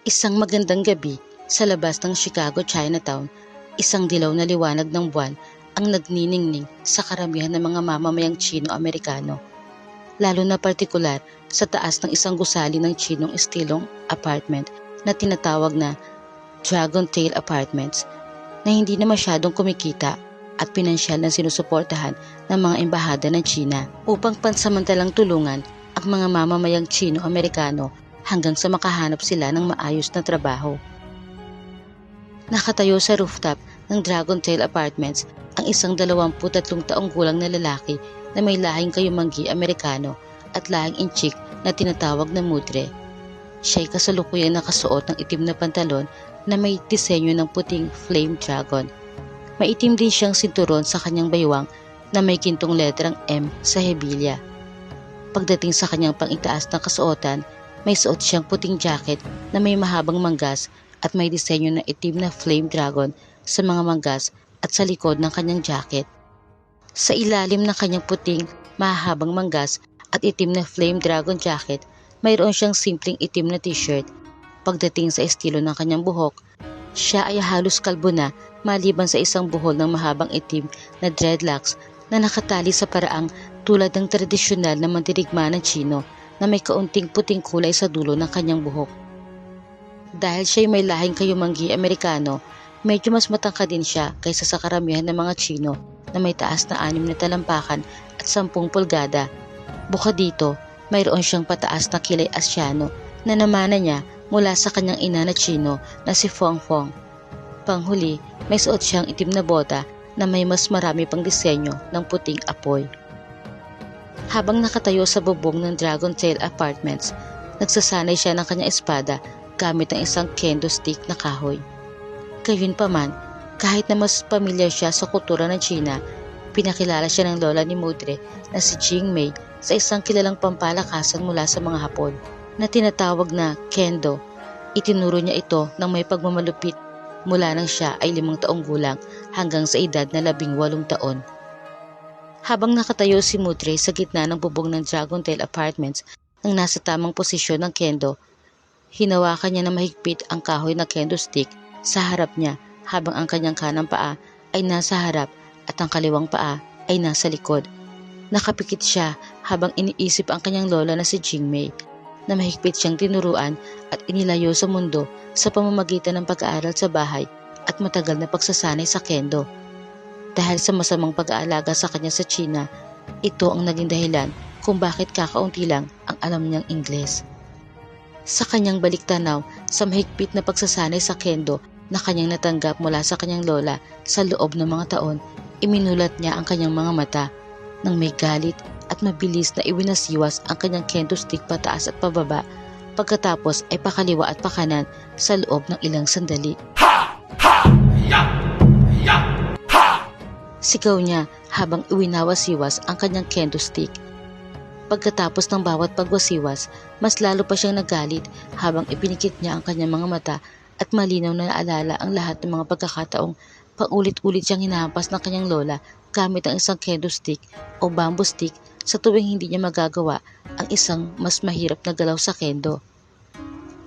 Isang magandang gabi sa labas ng Chicago Chinatown, isang dilaw na liwanag ng buwan ang nagniningning sa karamihan ng mga mamamayang Tsino-Amerikano, lalo na partikular sa taas ng isang gusali ng Tsinong estilong apartment na tinatawag na Dragon Tail Apartments, na hindi na masyadong kumikita at pinansyal na sinusuportahan ng mga embahada ng Tsina upang pansamantalang tulungan ang mga mamamayang Tsino-Amerikano hanggang sa makahanap sila ng maayos na trabaho. Nakatayo sa rooftop ng Dragon Tail Apartments ang isang 23 taong gulang na lalaki na may lahing kayumanggi Amerikano at lahing inchik na tinatawag na mudre. Siya'y kasalukuyang nakasuot ng itim na pantalon na may disenyo ng puting flame dragon. Maitim din siyang sinturon sa kanyang baywang na may gintong letrang M sa hebilya. Pagdating sa kanyang pang-itaas na kasuotan, may suot siyang puting jacket na may mahabang manggas at may disenyo na itim na flame dragon sa mga manggas at sa likod ng kanyang jacket. Sa ilalim ng kanyang puting mahabang manggas at itim na flame dragon jacket, mayroon siyang simpleng itim na t-shirt. Pagdating sa estilo ng kanyang buhok, siya ay halos kalbo na maliban sa isang buhol ng mahabang itim na dreadlocks na nakatali sa paraang tulad ng tradisyonal na mandirigma ng Tsino na may kaunting puting kulay sa dulo ng kanyang buhok. Dahil siya'y may lahing kayumanggi Amerikano, medyo mas matangkad din siya kaysa sa karamihan ng mga Tsino na may taas na 6 na talampakan at 10 pulgada. Bukod dito, mayroon siyang pataas na kilay Asyano na namana niya mula sa kanyang ina na Tsino na si Fong Fong. Panghuli, may suot siyang itim na bota na may mas marami pang disenyo ng puting apoy. Habang nakatayo sa bubong ng Dragon Tail Apartments, nagsasanay siya ng kanyang espada gamit ang isang kendo stick na kahoy. Gayunpaman, kahit na mas pamilyar siya sa kultura ng Tsina, pinakilala siya ng lola ni Mudre na si Jingmei sa isang kilalang pampalakasan mula sa mga Hapon na tinatawag na kendo. Itinuro niya ito ng may pagmamalupit mula nang siya ay 5 taong gulang hanggang sa edad na 18 taon. Habang nakatayo si Mudre sa gitna ng bubong ng Dragon Tail Apartments nang nasa tamang posisyon ng kendo, hinawakan niya na mahigpit ang kahoy na kendo stick sa harap niya habang ang kanyang kanang paa ay nasa harap at ang kaliwang paa ay nasa likod. Nakapikit siya habang iniisip ang kanyang lola na si Jingmei na mahigpit siyang tinuruan at inilayo sa mundo sa pamamagitan ng pag-aaral sa bahay at matagal na pagsasanay sa kendo. Dahil sa masamang pag-aalaga sa kanya sa Tsina, ito ang naging dahilan kung bakit kakaunti lang ang alam niyang Ingles. Sa kanyang baliktanaw sa mahigpit na pagsasanay sa kendo na kanyang natanggap mula sa kanyang lola sa loob ng mga taon, iminulat niya ang kanyang mga mata nang may galit at mabilis na iwinasiwas ang kanyang kendo stick pataas at pababa, pagkatapos ay pakaliwa at pakanan sa loob ng ilang sandali. Sigaw niya habang iwinawasiwas ang kanyang kendo stick. Pagkatapos ng bawat pagwasiwas, mas lalo pa siyang nagalit habang ipinikit niya ang kanyang mga mata at malinaw na naalala ang lahat ng mga pagkakataong paulit-ulit siyang hinahampas ng kanyang lola gamit ang isang kendo stick o bamboo stick sa tuwing hindi niya magagawa ang isang mas mahirap na galaw sa kendo,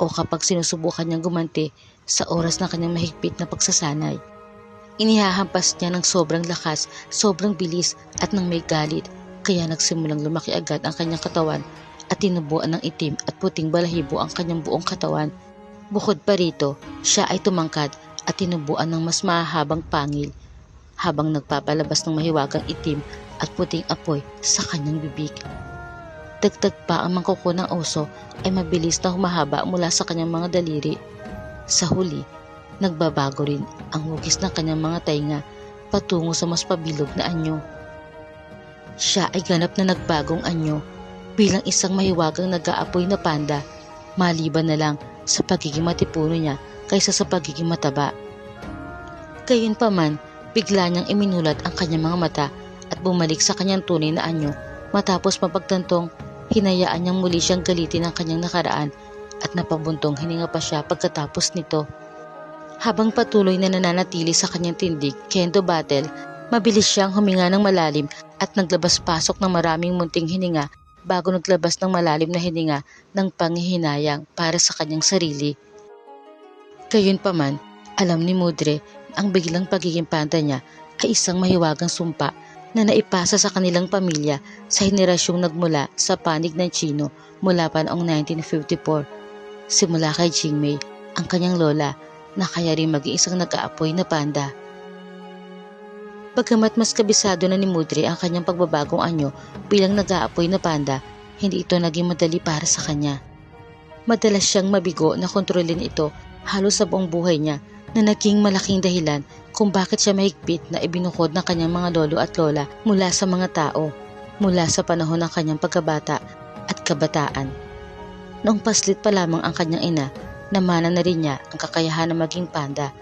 o kapag sinusubukan niyang gumanti sa oras ng kanyang mahigpit na pagsasanay. Inihahampas niya ng sobrang lakas, sobrang bilis at nang may galit, kaya nagsimulang lumaki agad ang kanyang katawan at tinubuan ng itim at puting balahibo ang kanyang buong katawan. Bukod pa rito, siya ay tumangkad at tinubuan ng mas mahahabang pangil habang nagpapalabas ng mahiwagang itim at puting apoy sa kanyang bibig. Dagdag pa ang mangkuko ng oso ay mabilis na humahaba mula sa kanyang mga daliri. Sa huli, nagbabago rin ang hugis ng kanyang mga tainga patungo sa mas pabilog na anyo. Siya ay ganap na nagbagong anyo bilang isang mahiwagang nag-aapoy na panda, maliban na lang sa pagiging matipuno niya kaysa sa pagiging mataba. Gayunpaman, bigla niyang iminulat ang kanyang mga mata at bumalik sa kanyang tunay na anyo matapos mapagtantong hinayaan niyang muli siyang galitin ang kanyang nakaraan at napabuntong hininga pa siya pagkatapos nito. Habang patuloy na nananatili sa kanyang tindig kendo battle, mabilis siyang huminga ng malalim at naglabas-pasok ng maraming munting hininga bago naglabas ng malalim na hininga ng panghihinayang para sa kanyang sarili. Gayunpaman, alam ni Mudre na ang biglang pagiging panda niya ay isang mahiwagang sumpa na naipasa sa kanilang pamilya sa henerasyong nagmula sa panig ng Chino mula pa noong 1954. Simula kay Jingmei, ang kanyang lola, na kaya rin maging isang nag-aapoy na panda. Bagamat mas kabisado na ni Mudre ang kanyang pagbabagong anyo bilang nag-aapoy na panda, hindi ito naging madali para sa kanya. Madalas siyang mabigo na kontrolin ito halos sa buong buhay niya, na naging malaking dahilan kung bakit siya mahigpit na ibinukod ng kanyang mga lolo at lola mula sa mga tao, mula sa panahon ng kanyang pagkabata at kabataan. Noong paslit pa lamang ang kanyang ina, namana na rin niya ang kakayahan na maging panda.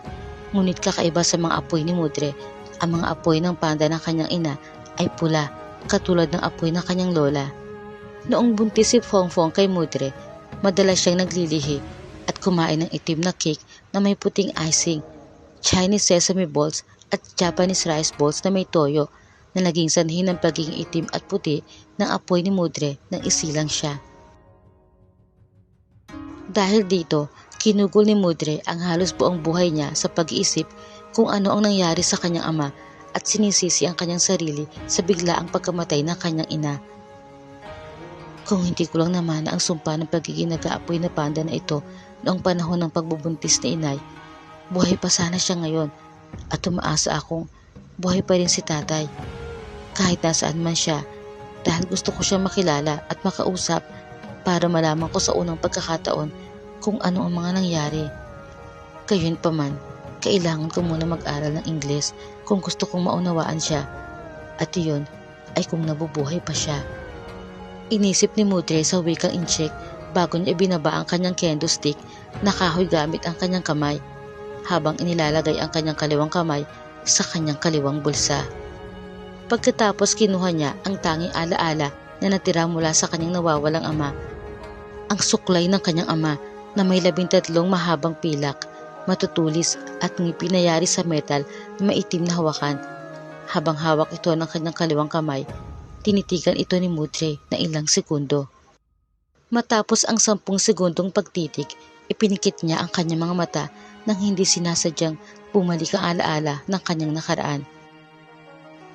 Ngunit kakaiba sa mga apoy ni Mudre, ang mga apoy ng panda ng kanyang ina ay pula, katulad ng apoy ng kanyang lola. Noong buntis si Fongfong kay Mudre, madalas siyang naglilihi at kumain ng itim na cake na may puting icing, Chinese sesame balls at Japanese rice balls na may toyo, na naging sanhi ng pagiging itim at puti ng apoy ni Mudre nang isilang siya. Dahil dito, kinugol ni Mudre ang halos buong buhay niya sa pag-iisip kung ano ang nangyari sa kanyang ama at sinisisi ang kanyang sarili sa biglaang pagkamatay ng kanyang ina. Kung hindi ko lang naman ang sumpa ng pagiging nag-aapoy na panda na ito noong panahon ng pagbubuntis ni inay, buhay pa sana siya ngayon at umaasa akong buhay pa rin si tatay. Kahit nasaan man siya, dahil gusto ko siya makilala at makausap para malaman ko sa unang pagkakataon kung ano ang mga nangyari. Gayunpaman, kailangan ko muna mag-aral ng Ingles kung gusto kong maunawaan siya, at iyon ay kung nabubuhay pa siya. Inisip ni Mudre sa wikang Inchik bago niya ibinaba ang kanyang kendo stick na kahoy gamit ang kanyang kamay, habang inilalagay ang kanyang kaliwang kamay sa kanyang kaliwang bulsa. Pagkatapos kinuha niya ang tanging alaala na natira mula sa kanyang nawawalang ama, ang suklay ng kanyang ama na may 13 mahabang pilak, matutulis at ngipin na yari sa metal na maitim na hawakan. Habang hawak ito ng kanyang kaliwang kamay, tinitigan ito ni Mudre na ilang segundo. Matapos ang 10 segundong pagtitig, ipinikit niya ang kanyang mga mata nang hindi sinasadyang bumalik ang alaala ng kanyang nakaraan.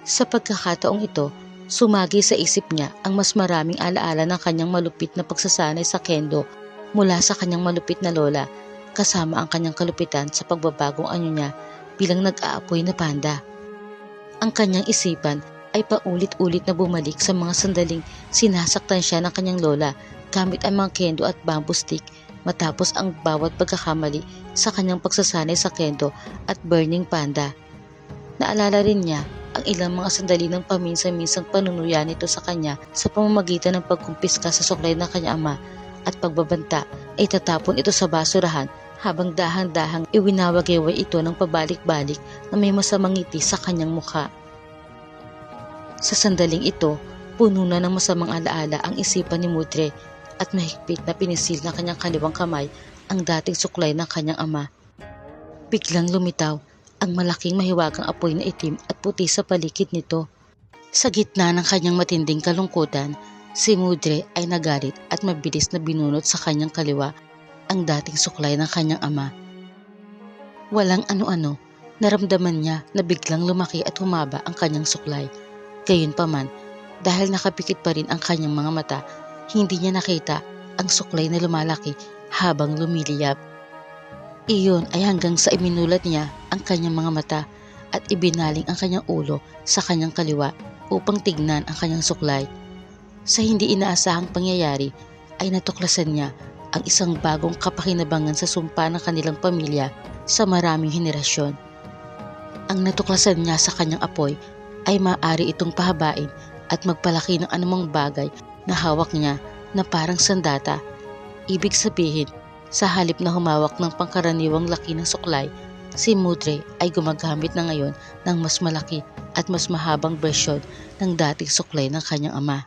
Sa pagkakataong ito, sumagi sa isip niya ang mas maraming alaala ng kanyang malupit na pagsasanay sa kendo mula sa kanyang malupit na lola, kasama ang kanyang kalupitan sa pagbabagong anyo niya bilang nag-aapoy na panda. Ang kanyang isipan ay paulit-ulit na bumalik sa mga sandaling sinasaktan siya ng kanyang lola gamit ang mga kendo at bamboo stick matapos ang bawat pagkakamali sa kanyang pagsasanay sa kendo at burning panda. Naalala rin niya ang ilang mga sandali ng paminsan-minsang panunuya nito sa kanya sa pamamagitan ng pagkumpiska sa suklay ng kanyang ama at pagbabanta ay tatapon ito sa basurahan habang dahan-dahang iwinawageway ito ng pabalik-balik na may masamang ngiti sa kanyang mukha. Sa sandaling ito, puno na ng masamang alaala ang isipan ni Mudre at mahigpit na pinisil ng kanyang kaliwang kamay ang dating suklay ng kanyang ama. Biglang lumitaw ang malaking mahiwagang apoy na itim at puti sa paligid nito. Sa gitna ng kanyang matinding kalungkutan, si Mudre ay nagalit at mabilis na binunot sa kanyang kaliwa ang dating suklay ng kanyang ama. Walang ano-ano, naramdaman niya na biglang lumaki at humaba ang kanyang suklay. Gayunpaman, dahil nakapikit pa rin ang kanyang mga mata, hindi niya nakita ang suklay na lumalaki habang lumiliyab. Iyon ay hanggang sa iminulat niya ang kanyang mga mata at ibinaling ang kanyang ulo sa kanyang kaliwa upang tignan ang kanyang suklay. Sa hindi inaasahang pangyayari ay natuklasan niya ang isang bagong kapakinabangan sa sumpa ng kanilang pamilya sa maraming henerasyon. Ang natuklasan niya sa kanyang apoy ay maaari itong pahabain at magpalaki ng anumang bagay na hawak niya na parang sandata. Ibig sabihin, sa halip na humawak ng pangkaraniwang laki ng suklay, si Mudre ay gumagamit na ngayon ng mas malaki at mas mahabang bersyon ng dating suklay ng kanyang ama.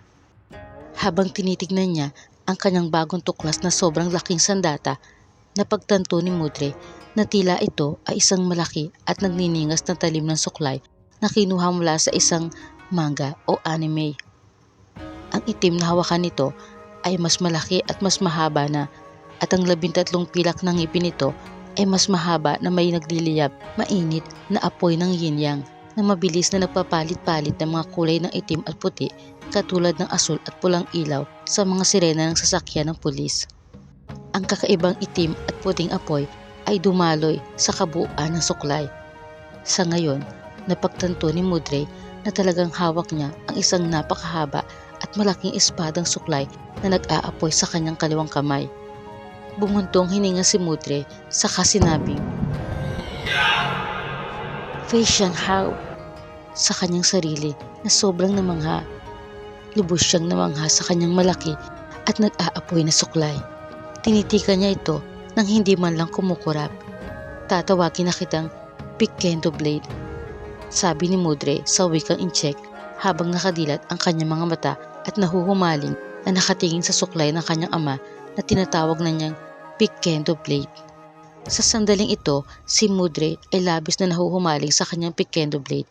Habang tinitignan niya ang kanyang bagong tuklas na sobrang laking sandata, napagtanto ni Mudre na tila ito ay isang malaki at nagniningas na talim ng suklay na kinuha mula sa isang manga o anime. Ang itim na hawakan nito ay mas malaki at mas mahaba na, at ang 13 pilak ng ngipin nito ay mas mahaba na may nagliliyab, mainit na apoy ng yin-yang na mabilis na nagpapalit-palit ng mga kulay ng itim at puti katulad ng asul at pulang ilaw sa mga sirena ng sasakyan ng pulis. Ang kakaibang itim at puting apoy ay dumaloy sa kabuuan ng suklay. Sa ngayon, napagtanto ni Mudre na talagang hawak niya ang isang napakahaba at malaking espadang suklay na nag-aapoy sa kanyang kaliwang kamay. Bumuntong hininga si Mudre saka sinabing, Fei Shanhao, sa kanyang sarili na sobrang namangha. Lubos siyang namangha sa kanyang malaki at nag-aapoy na suklay. Tinitikan niya ito nang hindi man lang kumukurap. Tatawagin na kitang Piquendo Blade, sabi ni Mudre sa wikang incheck habang nakadilat ang kanyang mga mata at nahuhumaling na nakatingin sa suklay ng kanyang ama na tinatawag na niyang Piquendo Blade. Sa sandaling ito, si Mudre ay labis na nahuhumaling sa kanyang Piquendo Blade.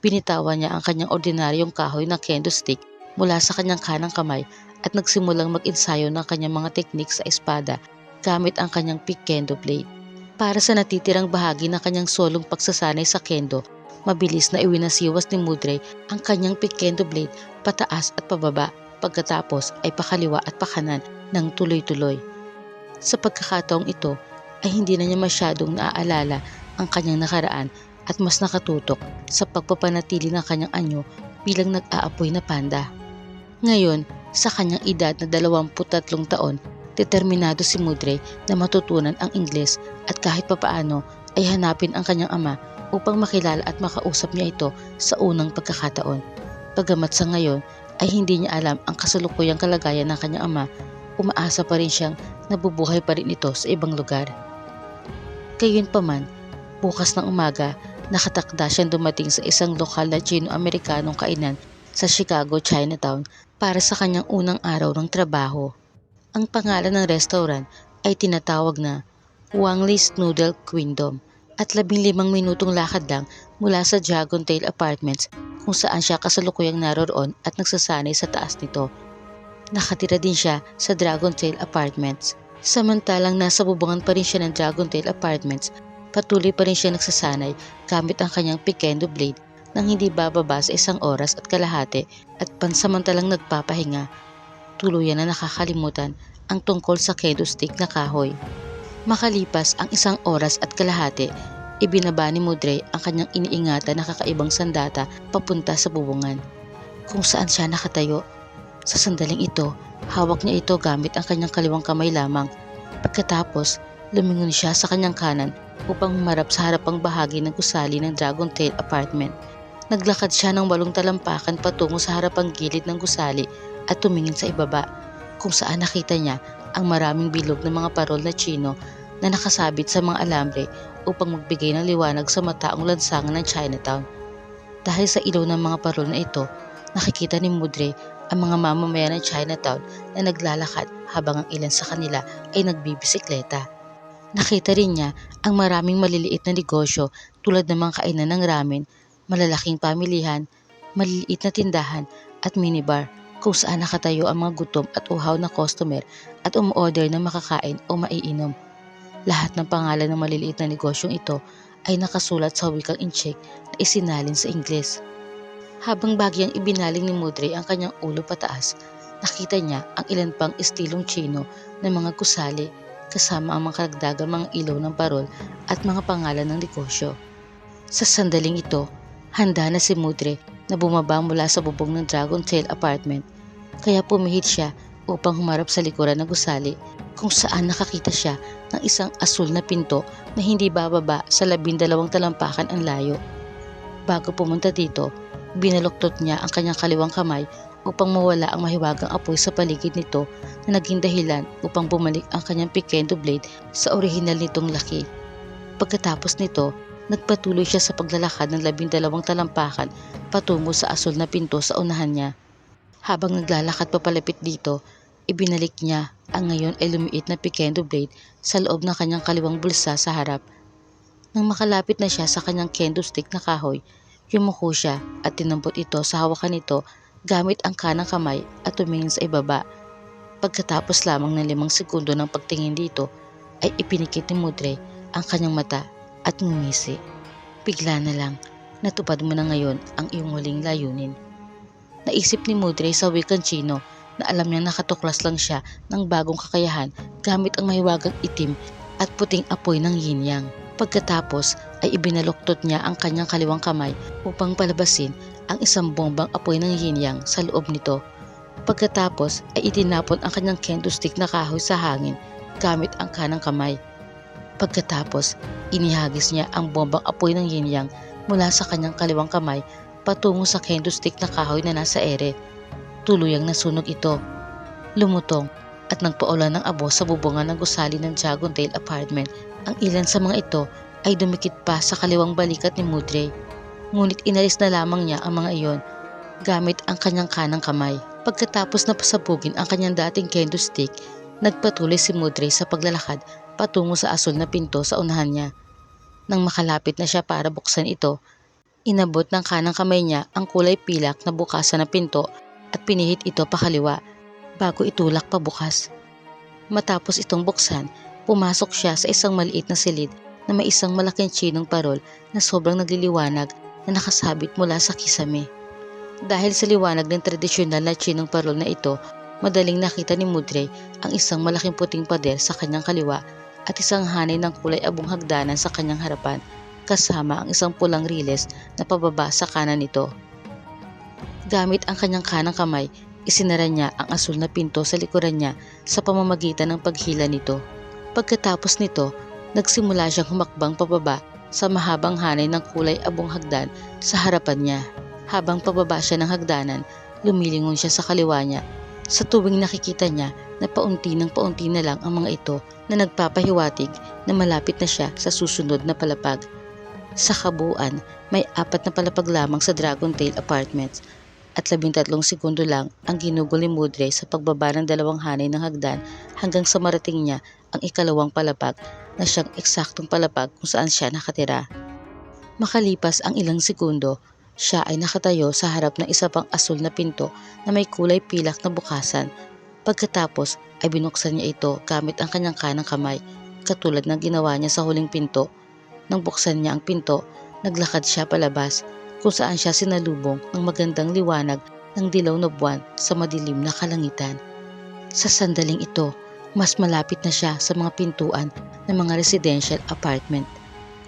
Binitawan niya ang kanyang ordinaryong kahoy na kendo stick mula sa kanyang kanang kamay at nagsimulang mag-ensayo ng kanyang mga teknik sa espada gamit ang kanyang Piquendo Blade. Para sa natitirang bahagi ng kanyang solong pagsasanay sa kendo, mabilis na iwinasiwas ni Mudre ang kanyang Piquendo Blade pataas at pababa, pagkatapos ay pakaliwa at pakanan ng tuloy-tuloy. Sa pagkakataong ito ay hindi na niya masyadong naaalala ang kanyang nakaraan at mas nakatutok sa pagpapanatili ng kanyang anyo bilang nag-aapoy na panda. Ngayon, sa kanyang edad na 23 taon, determinado si Mudre na matutunan ang Ingles at kahit papaano ay hanapin ang kanyang ama upang makilala at makausap niya ito sa unang pagkakataon. Bagamat sa ngayon ay hindi niya alam ang kasalukuyang kalagayan ng kanyang ama, umaasa pa rin siyang nabubuhay pa rin ito sa ibang lugar. Gayunpaman, bukas ng umaga, nakatakda siyang dumating sa isang lokal na Chino-Amerikanong kainan sa Chicago, Chinatown para sa kanyang unang araw ng trabaho. Ang pangalan ng restaurant ay tinatawag na Wang Li's Noodle Kingdom at 15 minutong lakad lang mula sa Dragon Tail Apartments kung saan siya kasalukuyang naroroon at nagsasanay sa taas nito. Nakatira din siya sa Dragon Tail Apartments. Samantalang nasa bubungan pa rin siya ng Dragon Tail Apartments, patuloy pa rin siya nagsasanay gamit ang kanyang Piquendo Blade nang hindi bababa sa 1 oras at kalahati at pansamantalang nagpapahinga. Tuluyan na nakakalimutan ang tungkol sa kendo stick na kahoy. Makalipas ang 1 oras at kalahati, ibinaba ni Mudre ang kanyang iniingatan na kakaibang sandata papunta sa bubungan, kung saan siya nakatayo. Sa sandaling ito, hawak niya ito gamit ang kanyang kaliwang kamay lamang. Pagkatapos, lumingon siya sa kanyang kanan upang humarap sa harapang bahagi ng gusali ng Dragon Tail Apartment. Naglakad siya ng 8 talampakan patungo sa harapang gilid ng gusali at tumingin sa ibaba, kung saan nakita niya ang maraming bilog ng mga parol na Chino na nakasabit sa mga alambre upang magbigay ng liwanag sa mataong lansangan ng Chinatown. Dahil sa ilaw ng mga parol na ito, nakikita ni Mudre ang mga mamamayan ng Chinatown na naglalakad habang ang ilan sa kanila ay nagbibisikleta. Nakita rin niya ang maraming maliliit na negosyo tulad ng mga kainan ng ramen, malalaking pamilihan, maliliit na tindahan at minibar kung saan nakatayo ang mga gutom at uhaw na customer at umorder ng makakain o maiinom. Lahat ng pangalan ng maliliit na negosyong ito ay nakasulat sa wikang incheck na isinalin sa Ingles. Habang bagyang ibinaling ni Mudre ang kanyang ulo pataas, nakita niya ang ilan pang estilong Chino na mga gusali kasama ang mga karagdagang mga ilaw ng parol at mga pangalan ng negosyo. Sa sandaling ito, handa na si Mudre na bumaba mula sa bubong ng Dragon Tail Apartment, kaya pumihit siya upang humarap sa likuran ng gusali kung saan nakakita siya ng isang asul na pinto na hindi bababa sa 12 talampakan ang layo. Bago pumunta dito, binaluktot niya ang kanyang kaliwang kamay upang mawala ang mahiwagang apoy sa paligid nito na naging dahilan upang bumalik ang kanyang Piquendo Blade sa orihinal nitong laki. Pagkatapos nito, nagpatuloy siya sa paglalakad ng 12 talampakan patungo sa asul na pinto sa unahan niya. Habang naglalakad papalapit dito, ibinalik niya ang ngayon ay lumiit na Piquendo Blade sa loob ng kanyang kaliwang bulsa sa harap. Nang makalapit na siya sa kanyang kendo stick na kahoy, yumuko siya at tinampot ito sa hawakan nito gamit ang kanang kamay at tumingin sa ibaba. Pagkatapos lamang ng 5 segundo ng pagtingin dito, ay ipinikit ni Mudre ang kanyang mata at ngumisi. Bigla na lang, natupad mo na ngayon ang iyong huling layunin. Naisip ni Mudre sa wikang Chino na alam niyang nakatuklas lang siya ng bagong kakayahan gamit ang mahiwagang itim at puting apoy ng yin-yang. Pagkatapos ay ibinaluktot niya ang kanyang kaliwang kamay upang palabasin ang isang bombang apoy ng yin-yang sa loob nito. Pagkatapos ay itinapon ang kanyang kendo stick na kahoy sa hangin gamit ang kanang kamay. Pagkatapos, inihagis niya ang bombang apoy ng yin-yang mula sa kanyang kaliwang kamay patungo sa kendo stick na kahoy na nasa ere. Tuluyang nasunog ito. Lumutong at nagpaulan ng abo sa bubungan ng gusali ng Dragon Tail apartment. Ang ilan sa mga ito ay dumikit pa sa kaliwang balikat ni Mudre. Ngunit inalis na lamang niya ang mga iyon gamit ang kanyang kanang kamay. Pagkatapos na pasabugin ang kanyang dating kendo stick, nagpatuloy si Mudre sa paglalakad patungo sa asul na pinto sa unahan niya. Nang makalapit na siya para buksan ito, inabot ng kanang kamay niya ang kulay pilak na bukasan ng pinto at pinihit ito pakaliwa bago itulak pabukas. Matapos itong buksan, pumasok siya sa isang maliit na silid na may isang malaking tsinong parol na sobrang nagliliwanag na nakasabit mula sa kisame. Dahil sa liwanag ng tradisyonal na tsinong parol na ito, madaling nakita ni Mudre ang isang malaking puting pader sa kanyang kaliwa at isang hanay ng kulay abong hagdanan sa kanyang harapan, kasama ang isang pulang riles na pababa sa kanan nito. Gamit ang kanyang kanang kamay, isinara niya ang asul na pinto sa likuran niya sa pamamagitan ng paghila nito. Pagkatapos nito, nagsimula siyang humakbang pababa sa mahabang hanay ng kulay abong hagdan sa harapan niya. Habang pababa siya ng hagdanan, lumilingon siya sa kaliwa niya. Sa tuwing nakikita niya na paunti na lang ang mga ito na nagpapahiwatig na malapit na siya sa susunod na palapag. Sa kabuuan, may 4 na palapag lamang sa Dragon Tail Apartments at 13 segundo lang ang ginugol ni Mudre sa pagbaba ng 2 hanay ng hagdan hanggang sa marating niya ang ikalawang palapag na siyang eksaktong palapag kung saan siya nakatira. Makalipas ang ilang segundo, siya ay nakatayo sa harap ng isa pang asul na pinto na may kulay pilak na bukasan. Pagkatapos ay binuksan niya ito gamit ang kanyang kanang kamay, katulad ng ginawa niya sa huling pinto. Nang buksan niya ang pinto, naglakad siya palabas kung saan siya sinalubong ng magandang liwanag ng dilaw na buwan sa madilim na kalangitan. Sa sandaling ito, mas malapit na siya sa mga pintuan ng mga residential apartment.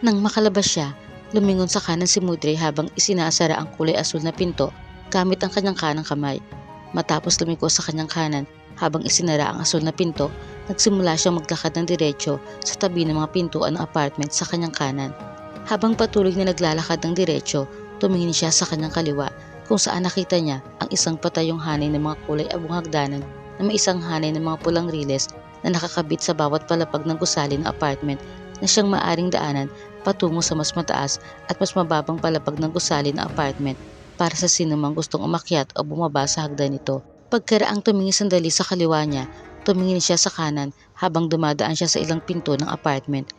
Nang makalabas siya, lumingon sa kanan si Mudre habang isinasara ang kulay asul na pinto gamit ang kanyang kanang kamay. Matapos lumiko sa kanyang kanan habang isinara ang asul na pinto, nagsimula siyang maglakad ng diretsyo sa tabi ng mga pintuan ng apartment sa kanyang kanan. Habang patuloy na naglalakad ng diretsyo, tumingin siya sa kanyang kaliwa kung saan nakita niya ang isang patayong hanay ng mga kulay abong hagdanan na may isang hanay ng mga pulang riles na nakakabit sa bawat palapag ng gusali ng apartment na siyang maaring daanan patungo sa mas mataas at mas mababang palapag ng gusali ng apartment para sa sinumang gustong umakyat o bumaba sa hagdan nito. Pagkaraang tumingin sandali sa kaliwa niya, tumingin siya sa kanan habang dumadaan siya sa ilang pinto ng apartment.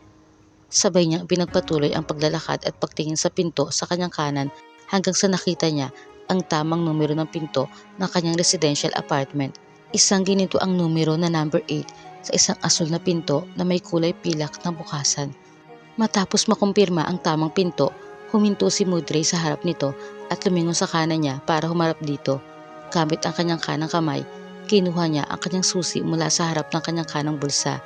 Sabay niyang pinagpatuloy ang paglalakad at pagtingin sa pinto sa kanyang kanan hanggang sa nakita niya ang tamang numero ng pinto ng kanyang residential apartment. Isang ginito ang numero na number 8 sa isang asul na pinto na may kulay pilak na bukasan. Matapos makumpirma ang tamang pinto, huminto si Mudre sa harap nito at lumingon sa kanan niya para humarap dito. Gamit ang kanyang kanang kamay, kinuha niya ang kanyang susi mula sa harap ng kanyang kanang bulsa.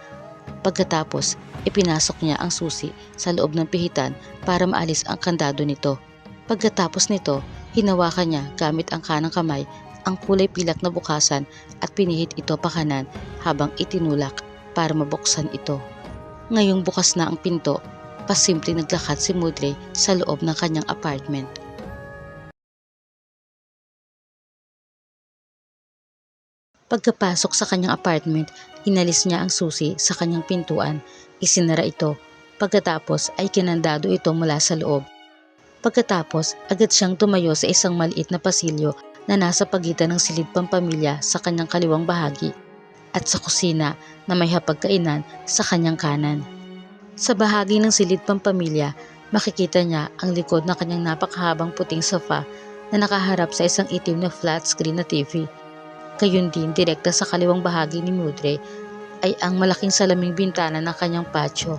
Pagkatapos, ipinasok niya ang susi sa loob ng pihitan para maalis ang kandado nito. Pagkatapos nito, hinawakan niya gamit ang kanang kamay ang kulay pilak na bukasan at pinihit ito pakanan habang itinulak para mabuksan ito. Ngayong bukas na ang pinto, pasimple naglakad si Mudre sa loob ng kanyang apartment. Pagkapasok sa kanyang apartment, inalis niya ang susi sa kanyang pintuan, isinara ito, pagkatapos ay kinandado ito mula sa loob. Pagkatapos, agad siyang tumayo sa isang maliit na pasilyo na nasa pagitan ng silid pampamilya sa kanyang kaliwang bahagi at sa kusina na may hapagkainan sa kanyang kanan. Sa bahagi ng silid pampamilya, makikita niya ang likod ng kanyang napakahabang puting sofa na nakaharap sa isang itim na flat screen na TV. Gayun din, direkta sa kaliwang bahagi ni Mudre ay ang malaking salaming bintana ng kanyang patio.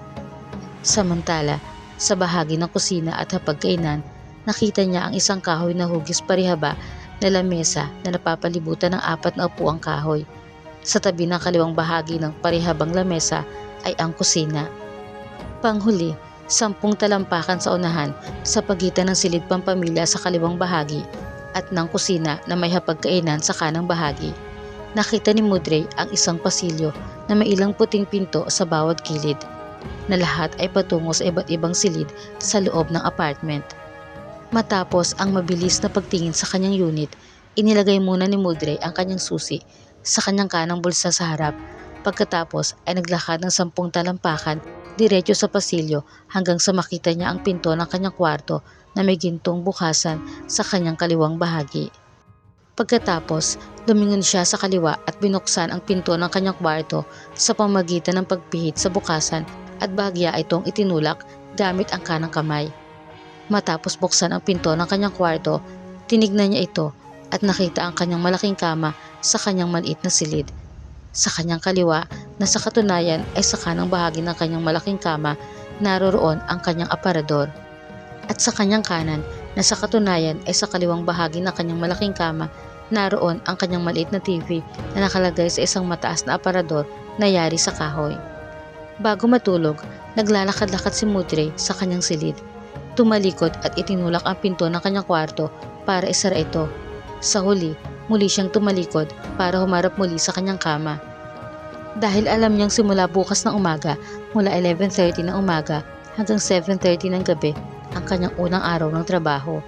Samantala, sa bahagi ng kusina at hapagkainan, nakita niya ang isang kahoy na hugis parihaba na lamesa na napapalibutan ng 4 na upuang kahoy. Sa tabi ng kaliwang bahagi ng parihabang lamesa ay ang kusina. Panghuli, 10 talampakan sa unahan sa pagitan ng silid pampamilya sa kaliwang bahagi at ng kusina na may hapagkainan sa kanang bahagi. Nakita ni Mudre ang isang pasilyo na may ilang puting pinto sa bawat gilid, na lahat ay patungo sa iba't ibang silid sa loob ng apartment. Matapos ang mabilis na pagtingin sa kanyang unit, inilagay muna ni Mudre ang kanyang susi sa kanyang kanang bulsa sa harap. Pagkatapos ay naglakad ng 10 talampakan diretso sa pasilyo hanggang sa makita niya ang pinto ng kanyang kwarto na may gintong bukasan sa kanyang kaliwang bahagi. Pagkatapos, lumingon siya sa kaliwa at binuksan ang pinto ng kanyang kwarto sa pamamagitan ng pagpihit sa bukasan at bahagya itong itinulak gamit ang kanang kamay. Matapos buksan ang pinto ng kanyang kwarto, tinignan niya ito at nakita ang kanyang malaking kama sa kanyang maliit na silid. Sa kanyang kaliwa, na sa katunayan ay sa kanang bahagi ng kanyang malaking kama, naroroon ang kanyang aparador. At sa kanyang kanan, na sa katunayan ay sa kaliwang bahagi ng kanyang malaking kama, naroon ang kanyang maliit na TV na nakalagay sa isang mataas na aparador na yari sa kahoy. Bago matulog, naglalakad-lakad si Mudre sa kanyang silid. Tumalikod at itinulak ang pinto ng kanyang kwarto para isara ito. Sa huli, muli siyang tumalikod para humarap muli sa kanyang kama. Dahil alam niyang simula bukas ng umaga, mula 11:30 ng umaga hanggang 7:30 ng gabi, ang kanyang unang araw ng trabaho.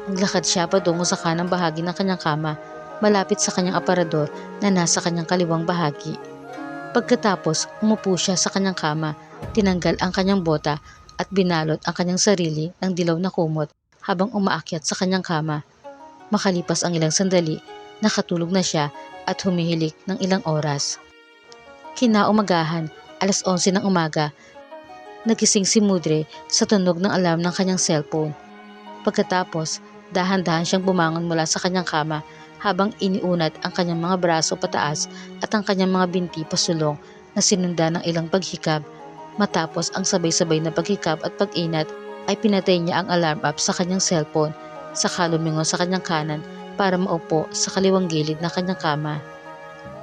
Naglakad siya patungo sa kanang bahagi ng kanyang kama, malapit sa kanyang aparador na nasa kanyang kaliwang bahagi. Pagkatapos, umupo siya sa kanyang kama, tinanggal ang kanyang bota at binalot ang kanyang sarili ng dilaw na kumot habang umaakyat sa kanyang kama. Makalipas ang ilang sandali, nakatulog na siya at humihilik ng ilang oras. Kinaumagahan, 11:00 ng umaga, nagising si Mudre sa tunog ng alarm ng kanyang cellphone. Pagkatapos, dahan-dahan siyang bumangon mula sa kanyang kama habang iniunat ang kanyang mga braso pataas at ang kanyang mga binti pasulong na sinundan ng ilang paghikab. Matapos ang sabay-sabay na paghikab at pag-inat, ay pinatay niya ang alarm app sa kanyang cellphone, saka lumingon sa kanyang kanan para maupo sa kaliwang gilid ng kanyang kama.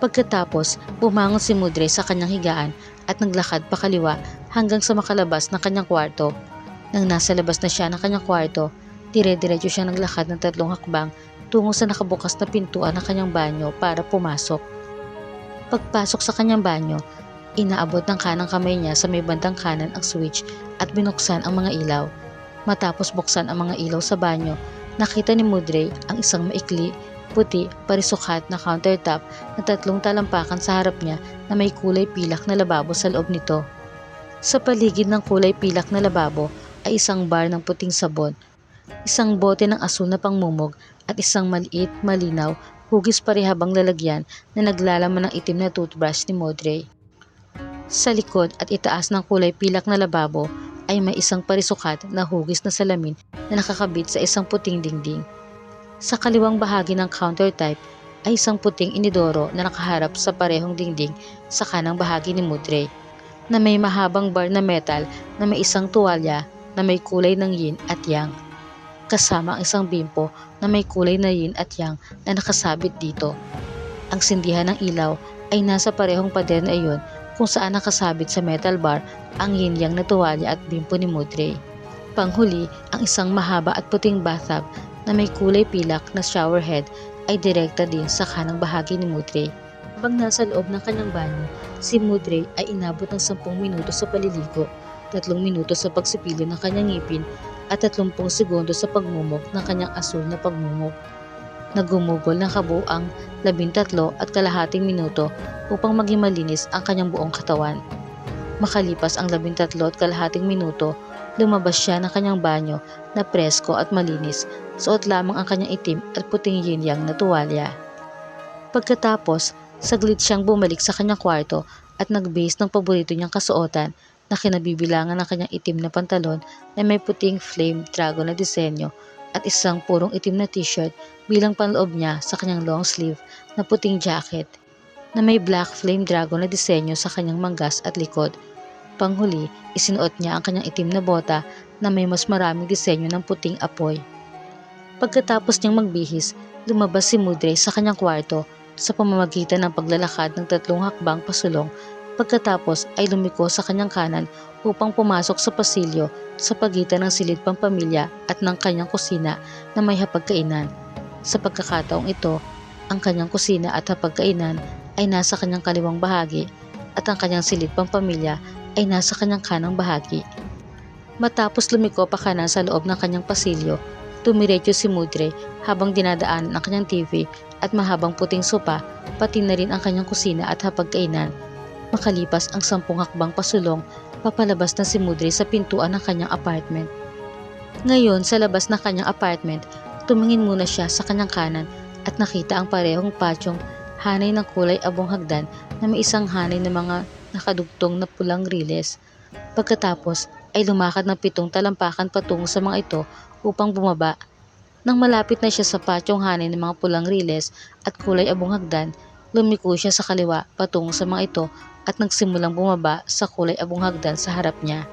Pagkatapos, bumangon si Mudre sa kanyang higaan at naglakad pakaliwa hanggang sa makalabas ng kanyang kwarto. Nang nasa labas na siya ng kanyang kwarto, dire-diretso siya naglakad ng 3 hakbang tungo sa nakabukas na pintuan ng kanyang banyo para pumasok. Pagpasok sa kanyang banyo, inaabot ng kanang kamay niya sa may bandang kanan ang switch at binuksan ang mga ilaw. Matapos buksan ang mga ilaw sa banyo, nakita ni Mudre ang isang maikli, puti, parisukat na countertop na 3 talampakan sa harap niya na may kulay pilak na lababo sa loob nito. Sa paligid ng kulay pilak na lababo ay isang bar ng puting sabon, isang bote ng asul na pangmumog at isang maliit, malinaw, hugis parihabang lalagyan na naglalaman ng itim na toothbrush ni Mudre. Sa likod at itaas ng kulay pilak na lababo ay may isang parisukat na hugis na salamin na nakakabit sa isang puting dingding. Sa kaliwang bahagi ng countertop ay isang puting inidoro na nakaharap sa parehong dingding sa kanang bahagi ni Mudre, na may mahabang bar na metal na may isang tuwalya na may kulay ng yin at yang, kasama ang isang bimpo na may kulay na yin at yang na nakasabit dito. Ang sindihan ng ilaw ay nasa parehong pader na iyon kung saan nakasabit sa metal bar ang yin yang na tuwalya at bimpo ni Mudre. Panghuli, ang isang mahaba at puting bathtub na may kulay pilak na shower head ay direkta din sa kanang bahagi ni Mudre. Habang nasa loob ng kanyang banyo, si Mudre ay inabot ng 10 minuto sa paliligo, 3 minuto sa pagsipilyo ng kanyang ngipin at 30 segundo sa pagmumog ng kanyang asul na pagmumog. Nagumugol ng kabuuang 13.5 minuto upang maging malinis ang kanyang buong katawan. Makalipas ang 13.5 minuto, lumabas siya ng kanyang banyo na presko at malinis, suot lamang ang kanyang itim at puting yin-yang na tuwalya. Pagkatapos, saglit siyang bumalik sa kanyang kwarto at nagbihis ng paborito niyang kasuotan na kinabibilangan ng kanyang itim na pantalon na may puting flame dragon na disenyo at isang purong itim na t-shirt bilang panloob niya sa kanyang long sleeve na puting jacket na may black flame dragon na disenyo sa kanyang manggas at likod. panghuli, isinuot niya ang kanyang itim na bota na may mas maraming disenyo ng puting apoy. Pagkatapos niyang magbihis, lumabas si Mudre sa kanyang kwarto sa pamamagitan ng paglalakad ng 3 hakbang pasulong. Pagkatapos ay lumiko sa kanyang kanan upang pumasok sa pasilyo sa pagitan ng silid pampamilya at ng kanyang kusina na may hapagkainan. Sa pagkakataong ito, ang kanyang kusina at hapagkainan ay nasa kanyang kaliwang bahagi at ang kanyang silid pampamilya ay nasa kanyang kanang bahagi. Matapos lumiko pa kanan sa loob ng kanyang pasilyo, tumiretso si Mudre habang dinadaanan ang kanyang TV at mahabang puting sopa, pati na rin ang kanyang kusina at hapagkainan. Makalipas ang 10 hakbang pasulong, papalabas na si Mudre sa pintuan ng kanyang apartment. Ngayon sa labas ng kanyang apartment, tumingin muna siya sa kanyang kanan at nakita ang parehong patyong hanay ng kulay abong hagdan na may isang hanay ng mga nakadugtong na pulang riles. Pagkatapos ay lumakad ng 7 talampakan patungo sa mga ito upang bumaba. Nang malapit na siya sa patyong hanay ng mga pulang riles at kulay abong hagdan, lumiko siya sa kaliwa patungo sa mga ito at nagsimulang bumaba sa kulay abong hagdan sa harap niya.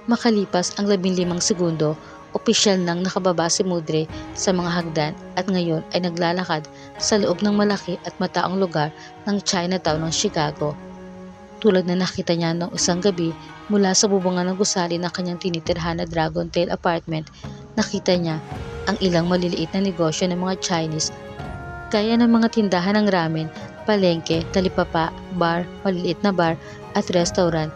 Makalipas ang 15 segundo, opisyal nang nakababa si Mudre sa mga hagdan at ngayon ay naglalakad sa loob ng malaki at mataong lugar ng Chinatown ng Chicago. Tulad na nakita niya noong isang gabi mula sa bubungan ng gusali ng kanyang tinitirhan na Dragon Tail apartment, nakita niya ang ilang maliliit na negosyo ng mga Chinese gaya ng mga tindahan ng ramen, palengke, talipapa, bar, maliliit na bar at restaurant.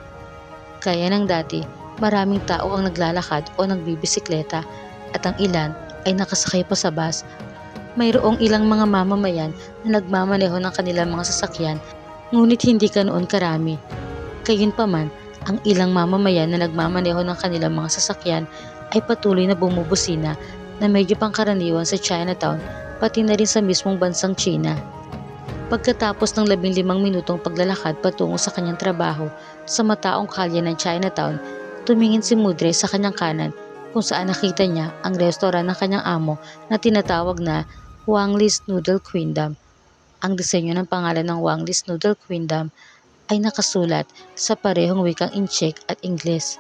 Kaya ng dati, maraming tao ang naglalakad o nagbibisikleta at ang ilan ay nakasakay pa sa bus. Mayroong ilang mga mamamayan na nagmamaneho ng kanilang mga sasakyan, ngunit hindi ganoon karami. Gayunpaman, ang ilang mamamayan na nagmamaneho ng kanilang mga sasakyan ay patuloy na bumubusina na medyo pangkaraniwan sa Chinatown pati na rin sa mismong bansang China. Pagkatapos ng 15 minutong paglalakad patungo sa kanyang trabaho sa mataong kalye ng Chinatown, tumingin si Mudre sa kanyang kanan kung saan nakita niya ang restaurant ng kanyang amo na tinatawag na Wang Li's Noodle Kingdom. Ang disenyo ng pangalan ng Wang Li's Noodle Kingdom ay nakasulat sa parehong wikang Inchik at Ingles,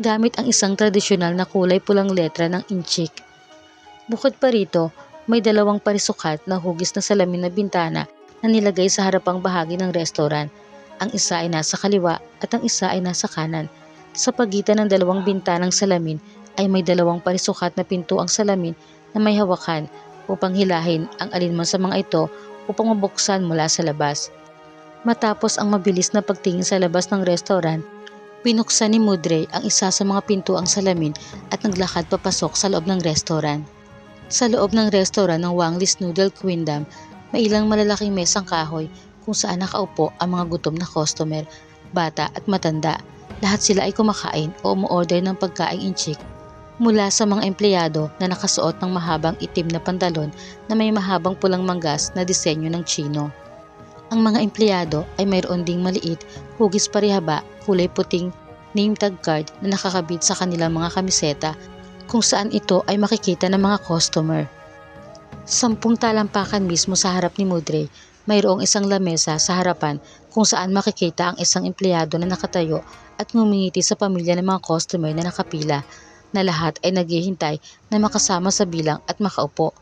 gamit ang isang tradisyonal na kulay pulang letra ng Inchik. Bukod pa rito, may 2 parisukat na hugis na salamin na bintana na nilagay sa harapang bahagi ng restaurant. Ang isa ay nasa kaliwa at ang isa ay nasa kanan. Sa pagitan ng 2 bintanang salamin ay may 2 parisukat na pintuang salamin na may hawakan upang hilahin ang alinman sa mga ito upang mabuksan mula sa labas. Matapos ang mabilis na pagtingin sa labas ng restaurant, binuksan ni Mudre ang isa sa mga pintuang salamin at naglakad papasok sa loob ng restaurant. Sa loob ng restaurant ng Wang Li's Noodle Kingdom, may ilang malalaking mesang kahoy kung saan nakaupo ang mga gutom na customer, bata at matanda. Lahat sila ay kumakain o umu-order ng pagkaing Inchik. Mula sa mga empleyado na nakasuot ng mahabang itim na pantalon na may mahabang pulang manggas na disenyo ng Chino. Ang mga empleyado ay mayroon ding maliit, hugis parihaba, kulay puting name tag card na nakakabit sa kanilang mga kamiseta kung saan ito ay makikita ng mga customer. 10 talampakan mismo sa harap ni Mudre, mayroong isang lamesa sa harapan kung saan makikita ang isang empleyado na nakatayo at ngumingiti sa pamilya ng mga customer na nakapila, na lahat ay naghihintay na makasama sa bilang at makaupo.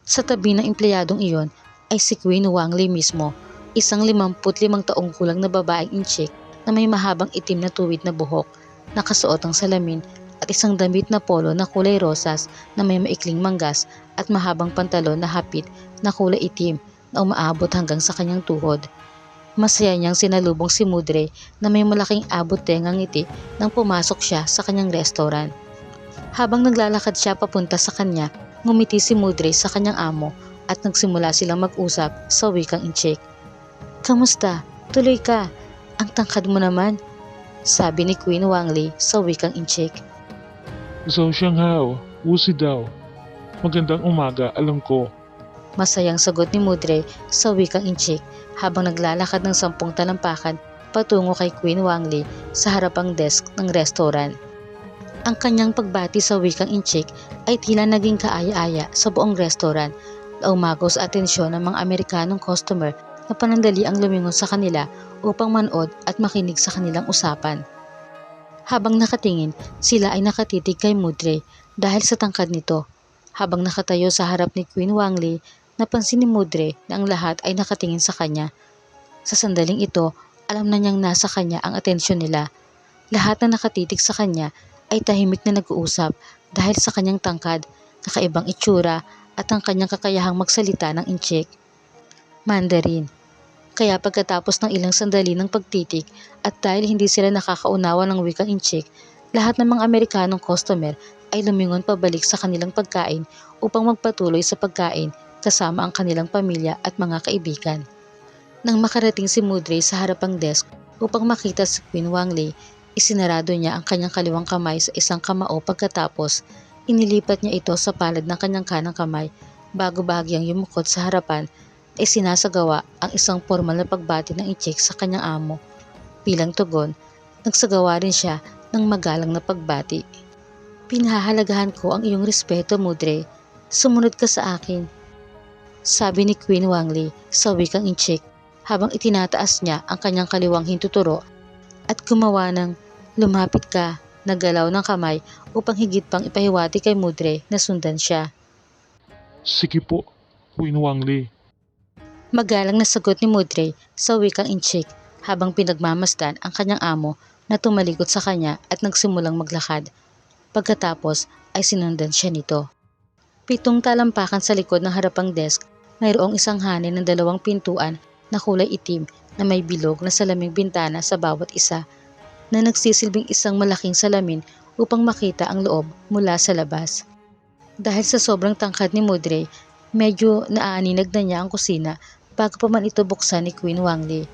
Sa tabi ng empleyadong iyon ay si Queen Wang Li mismo, isang 55 taong gulang na babaeng Inchik na may mahabang itim na tuwid na buhok, nakasuot ng salamin at isang damit na polo na kulay rosas na may maikling manggas at mahabang pantalon na hapit na kulay itim na umaabot hanggang sa kanyang tuhod. Masaya niyang sinalubong si Mudre na may malaking abot tengang ngiti nang pumasok siya sa kanyang restaurant. Habang naglalakad siya papunta sa kanya, ngumiti si Mudre sa kanyang amo at nagsimula silang mag-usap sa wikang Inchik. "Kamusta? Tuloy ka. Ang tangkad mo naman," sabi ni Queen Wang Li sa wikang Inchik. Zhou Shanghao, Wusi daw. Magandang umaga, alam ko. Masayang sagot ni Mudre sa wikang Inchik habang naglalakad ng 10 talampakan patungo kay Queen Wang Li sa harapang desk ng restaurant. Ang kanyang pagbati sa wikang Inchik ay tila naging kaaya-aya sa buong restaurant na umagaw sa atensyon ng mga Amerikanong customer na panandali ang lumingon sa kanila upang manood at makinig sa kanilang usapan. Habang nakatingin, sila ay nakatitig kay Mudre dahil sa tangkad nito. Habang nakatayo sa harap ni Queen Wangli, napansin ni Mudre na ang lahat ay nakatingin sa kanya. Sa sandaling ito, alam na niyang nasa kanya ang atensyon nila. Lahat na nakatitig sa kanya ay tahimik na nag-uusap dahil sa kanyang tangkad, kakaibang itsura at ang kanyang kakayahang magsalita ng Inchik, Mandarin. Kaya pagkatapos ng ilang sandali ng pagtitik at dahil hindi sila nakakaunawa ng wikang Inchik, lahat ng mga Amerikanong customer ay lumingon pabalik sa kanilang pagkain upang magpatuloy sa pagkain kasama ang kanilang pamilya at mga kaibigan. Nang makarating si Mudre sa harapang desk upang makita si Queen Wangli, isinarado niya ang kanyang kaliwang kamay sa isang kamao pagkatapos inilipat niya ito sa palad ng kanyang kanang kamay bago bahagyang yumukod sa harapan ay sinasagawa ang isang formal na pagbati ng Inchik sa kanyang amo. Bilang tugon, nagsagawa rin siya ng magalang na pagbati. Pinahahalagahan ko ang iyong respeto, Mudre. Sumunod ka sa akin, sabi ni Queen Wangli sa wikang Inchik habang itinataas niya ang kanyang kaliwang hintuturo at gumawa ng lumapit ka na galaw ng kamay upang higit pang ipahiwati kay Mudre na sundan siya. Sige po, Queen Wangli. Magalang na sagot ni Mudre sa wikang Inchik habang pinagmamasdan ang kanyang amo na tumalikod sa kanya at nagsimulang maglakad. Pagkatapos ay sinundan siya nito. 7 talampakan sa likod ng harapang desk, mayroong isang hanin ng 2 pintuan na kulay itim na may bilog na salaming bintana sa bawat isa na nagsisilbing isang malaking salamin upang makita ang loob mula sa labas. Dahil sa sobrang tangkad ni Mudre, medyo naaaninag na niya ang kusina bago pa man ito buksan ni Queen Wangli.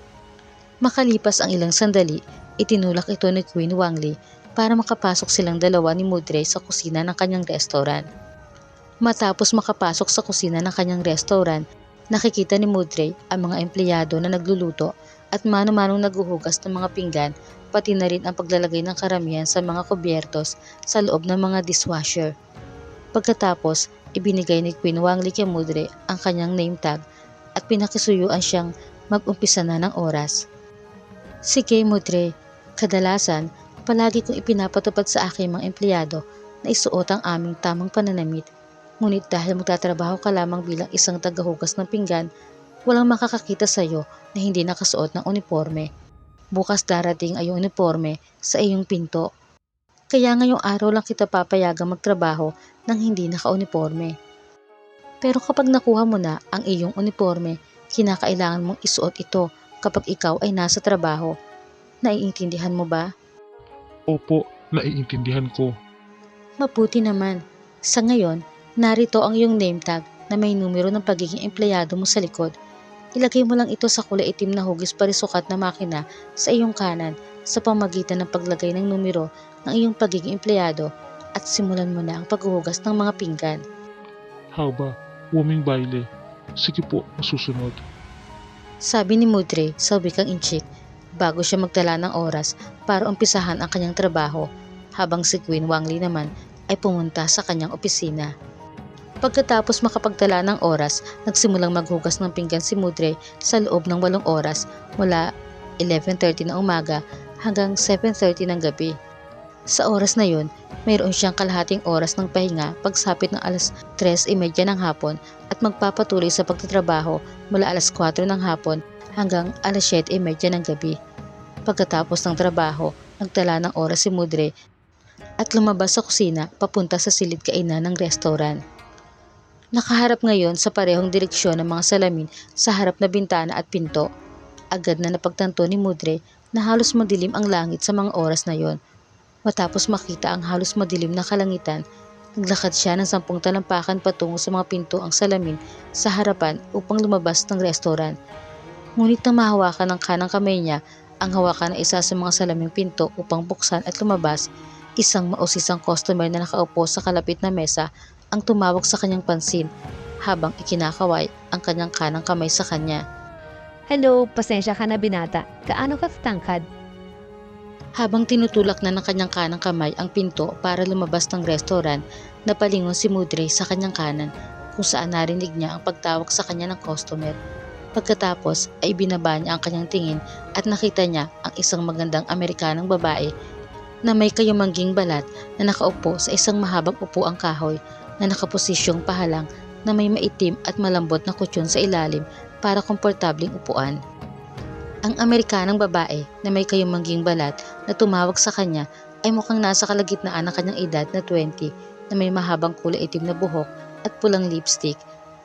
Makalipas ang ilang sandali, itinulak ito ni Queen Wangli para makapasok silang dalawa ni Mudre sa kusina ng kanyang restaurant. Matapos makapasok sa kusina ng kanyang restaurant, nakikita ni Mudre ang mga empleyado na nagluluto at mano-manong naghuhugas ng mga pinggan, pati na rin ang paglalagay ng karamihan sa mga kubyertos sa loob ng mga dishwasher. Pagkatapos, ibinigay ni Queen Wangli kay Mudre ang kanyang name tag at pinakisuyuan siyang mag-umpisa na ng oras. Sige Mudre, kadalasan palagi kong ipinapatupad sa aking mga empleyado na isuot ang aming tamang pananamit. Ngunit dahil magtatrabaho ka lamang bilang isang tagahugas ng pinggan, walang makakakita sa iyo na hindi nakasuot ng uniforme. Bukas darating ay uniforme sa iyong pinto. Kaya ngayong araw lang kita papayagang magtrabaho nang hindi naka-uniforme. Pero kapag nakuha mo na ang iyong uniforme, kinakailangan mong isuot ito kapag ikaw ay nasa trabaho. Naiintindihan mo ba? Opo, naiintindihan ko. Mabuti naman. Sa ngayon, narito ang iyong name tag na may numero ng pagiging empleyado mo sa likod. Ilagay mo lang ito sa kulay itim na hugis parisukat na makina sa iyong kanan sa pamagitan ng paglagay ng numero ng iyong pagiging empleyado at simulan mo na ang paghuhugas ng mga pinggan. Haba, waming baile. Sige po, masusunod. Sabi ni Mudre sa wikang Inchik bago siya magtala ng oras para umpisahan ang kanyang trabaho habang si Queen Wangli naman ay pumunta sa kanyang opisina. Pagkatapos makapagtala ng oras, nagsimulang maghugas ng pinggan si Mudre sa loob ng 8 oras mula 11:30 ng umaga hanggang 7:30 ng gabi. Sa oras na yun, mayroon siyang kalahating oras ng pahinga pagsapit ng alas 3:30 ng hapon at magpapatuloy sa pagtatrabaho mula alas 4 ng hapon hanggang alas 7:30 ng gabi. Pagkatapos ng trabaho, nagtala ng oras si Mudre at lumabas sa kusina papunta sa silid kainan ng restaurant. Nakaharap ngayon sa parehong direksyon ng mga salamin sa harap na bintana at pinto. Agad na napagtanto ni Mudre na halos madilim ang langit sa mga oras na yon. Matapos makita ang halos madilim na kalangitan, naglakad siya ng 10 talampakan patungo sa mga pinto ang salamin sa harapan upang lumabas ng restaurant. Ngunit nang mahawakan ng kanang kamay niya ang hawakan ng isa sa mga salaming pinto upang buksan at lumabas, isang mausisang customer na nakaupo sa kalapit na mesa ang tumawag sa kanyang pansin habang ikinakaway ang kanyang kanang kamay sa kanya. Hello, pasensya ka na binata. Gaano ka katangkad? Habang tinutulak na ng kanyang kanang kamay ang pinto para lumabas ng restaurant, napalingon si Mudre sa kanyang kanan kung saan narinig niya ang pagtawag sa kanya ng customer. Pagkatapos ay binaba niya ang kanyang tingin at nakita niya ang isang magandang Amerikanong babae na may kayumangging balat na nakaupo sa isang mahabang upuang kahoy na nakaposisyong pahalang na may maitim at malambot na kutsyon sa ilalim para komportabling upuan. Ang Amerikanang babae na may kayumangging balat na tumawag sa kanya ay mukhang nasa kalagitnaan ng kanyang edad na 20 na may mahabang kulay itim na buhok at pulang lipstick.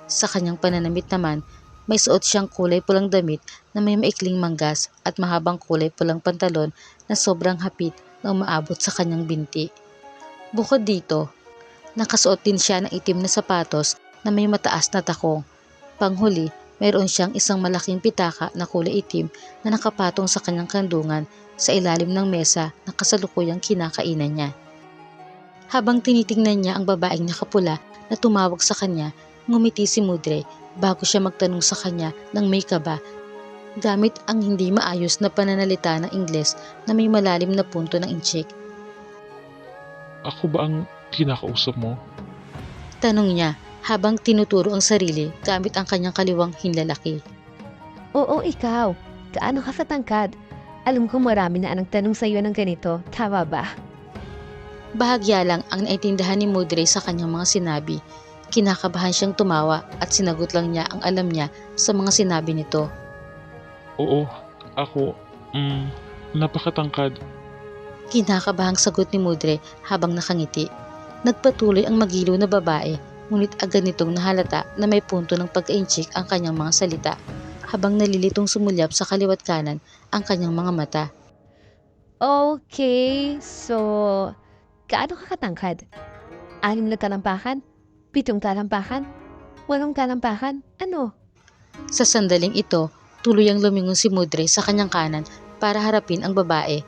Sa kanyang pananamit naman, may suot siyang kulay pulang damit na may maikling manggas at mahabang kulay pulang pantalon na sobrang hapit na umaabot sa kanyang binti. Bukod dito, nakasuot din siya ng itim na sapatos na may mataas na takong. Panghuli, mayroon siyang isang malaking pitaka na kulay itim na nakapatong sa kanyang kandungan sa ilalim ng mesa na kasalukuyang kinakainan niya. Habang tinitingnan niya ang babaeng nakapula na tumawag sa kanya, ngumiti si Mudre bago siya magtanong sa kanya ng may kaba gamit ang hindi maayos na pananalita ng Ingles na may malalim na punto ng inchik. Ako ba ang kinakausap mo? Tanong niya habang tinuturo ang sarili gamit ang kanyang kaliwang hinlalaki. Oo, ikaw. Gaano ka katangkad? Alam ko marami na anong tanong sa iyo ng ganito. Tama ba? Bahagya lang ang naintindihan ni Mudre sa kanyang mga sinabi. Kinakabahan siyang tumawa at sinagot lang niya ang alam niya sa mga sinabi nito. Oo, ako, napakatangkad. Kinakabahang sagot ni Mudre habang nakangiti. Nagpatuloy ang magiliw na babae, ngunit agad nitong nahalata na may punto ng pagka-inchik ang kanyang mga salita, habang nalilitong sumulyap sa kaliwat kanan ang kanyang mga mata. Okay, so gaano ka katangkad? 6 na talampakan? 7 talampakan? 8 talampakan? Ano? Sa sandaling ito, tuluyang lumingon si Mudre sa kanyang kanan para harapin ang babae.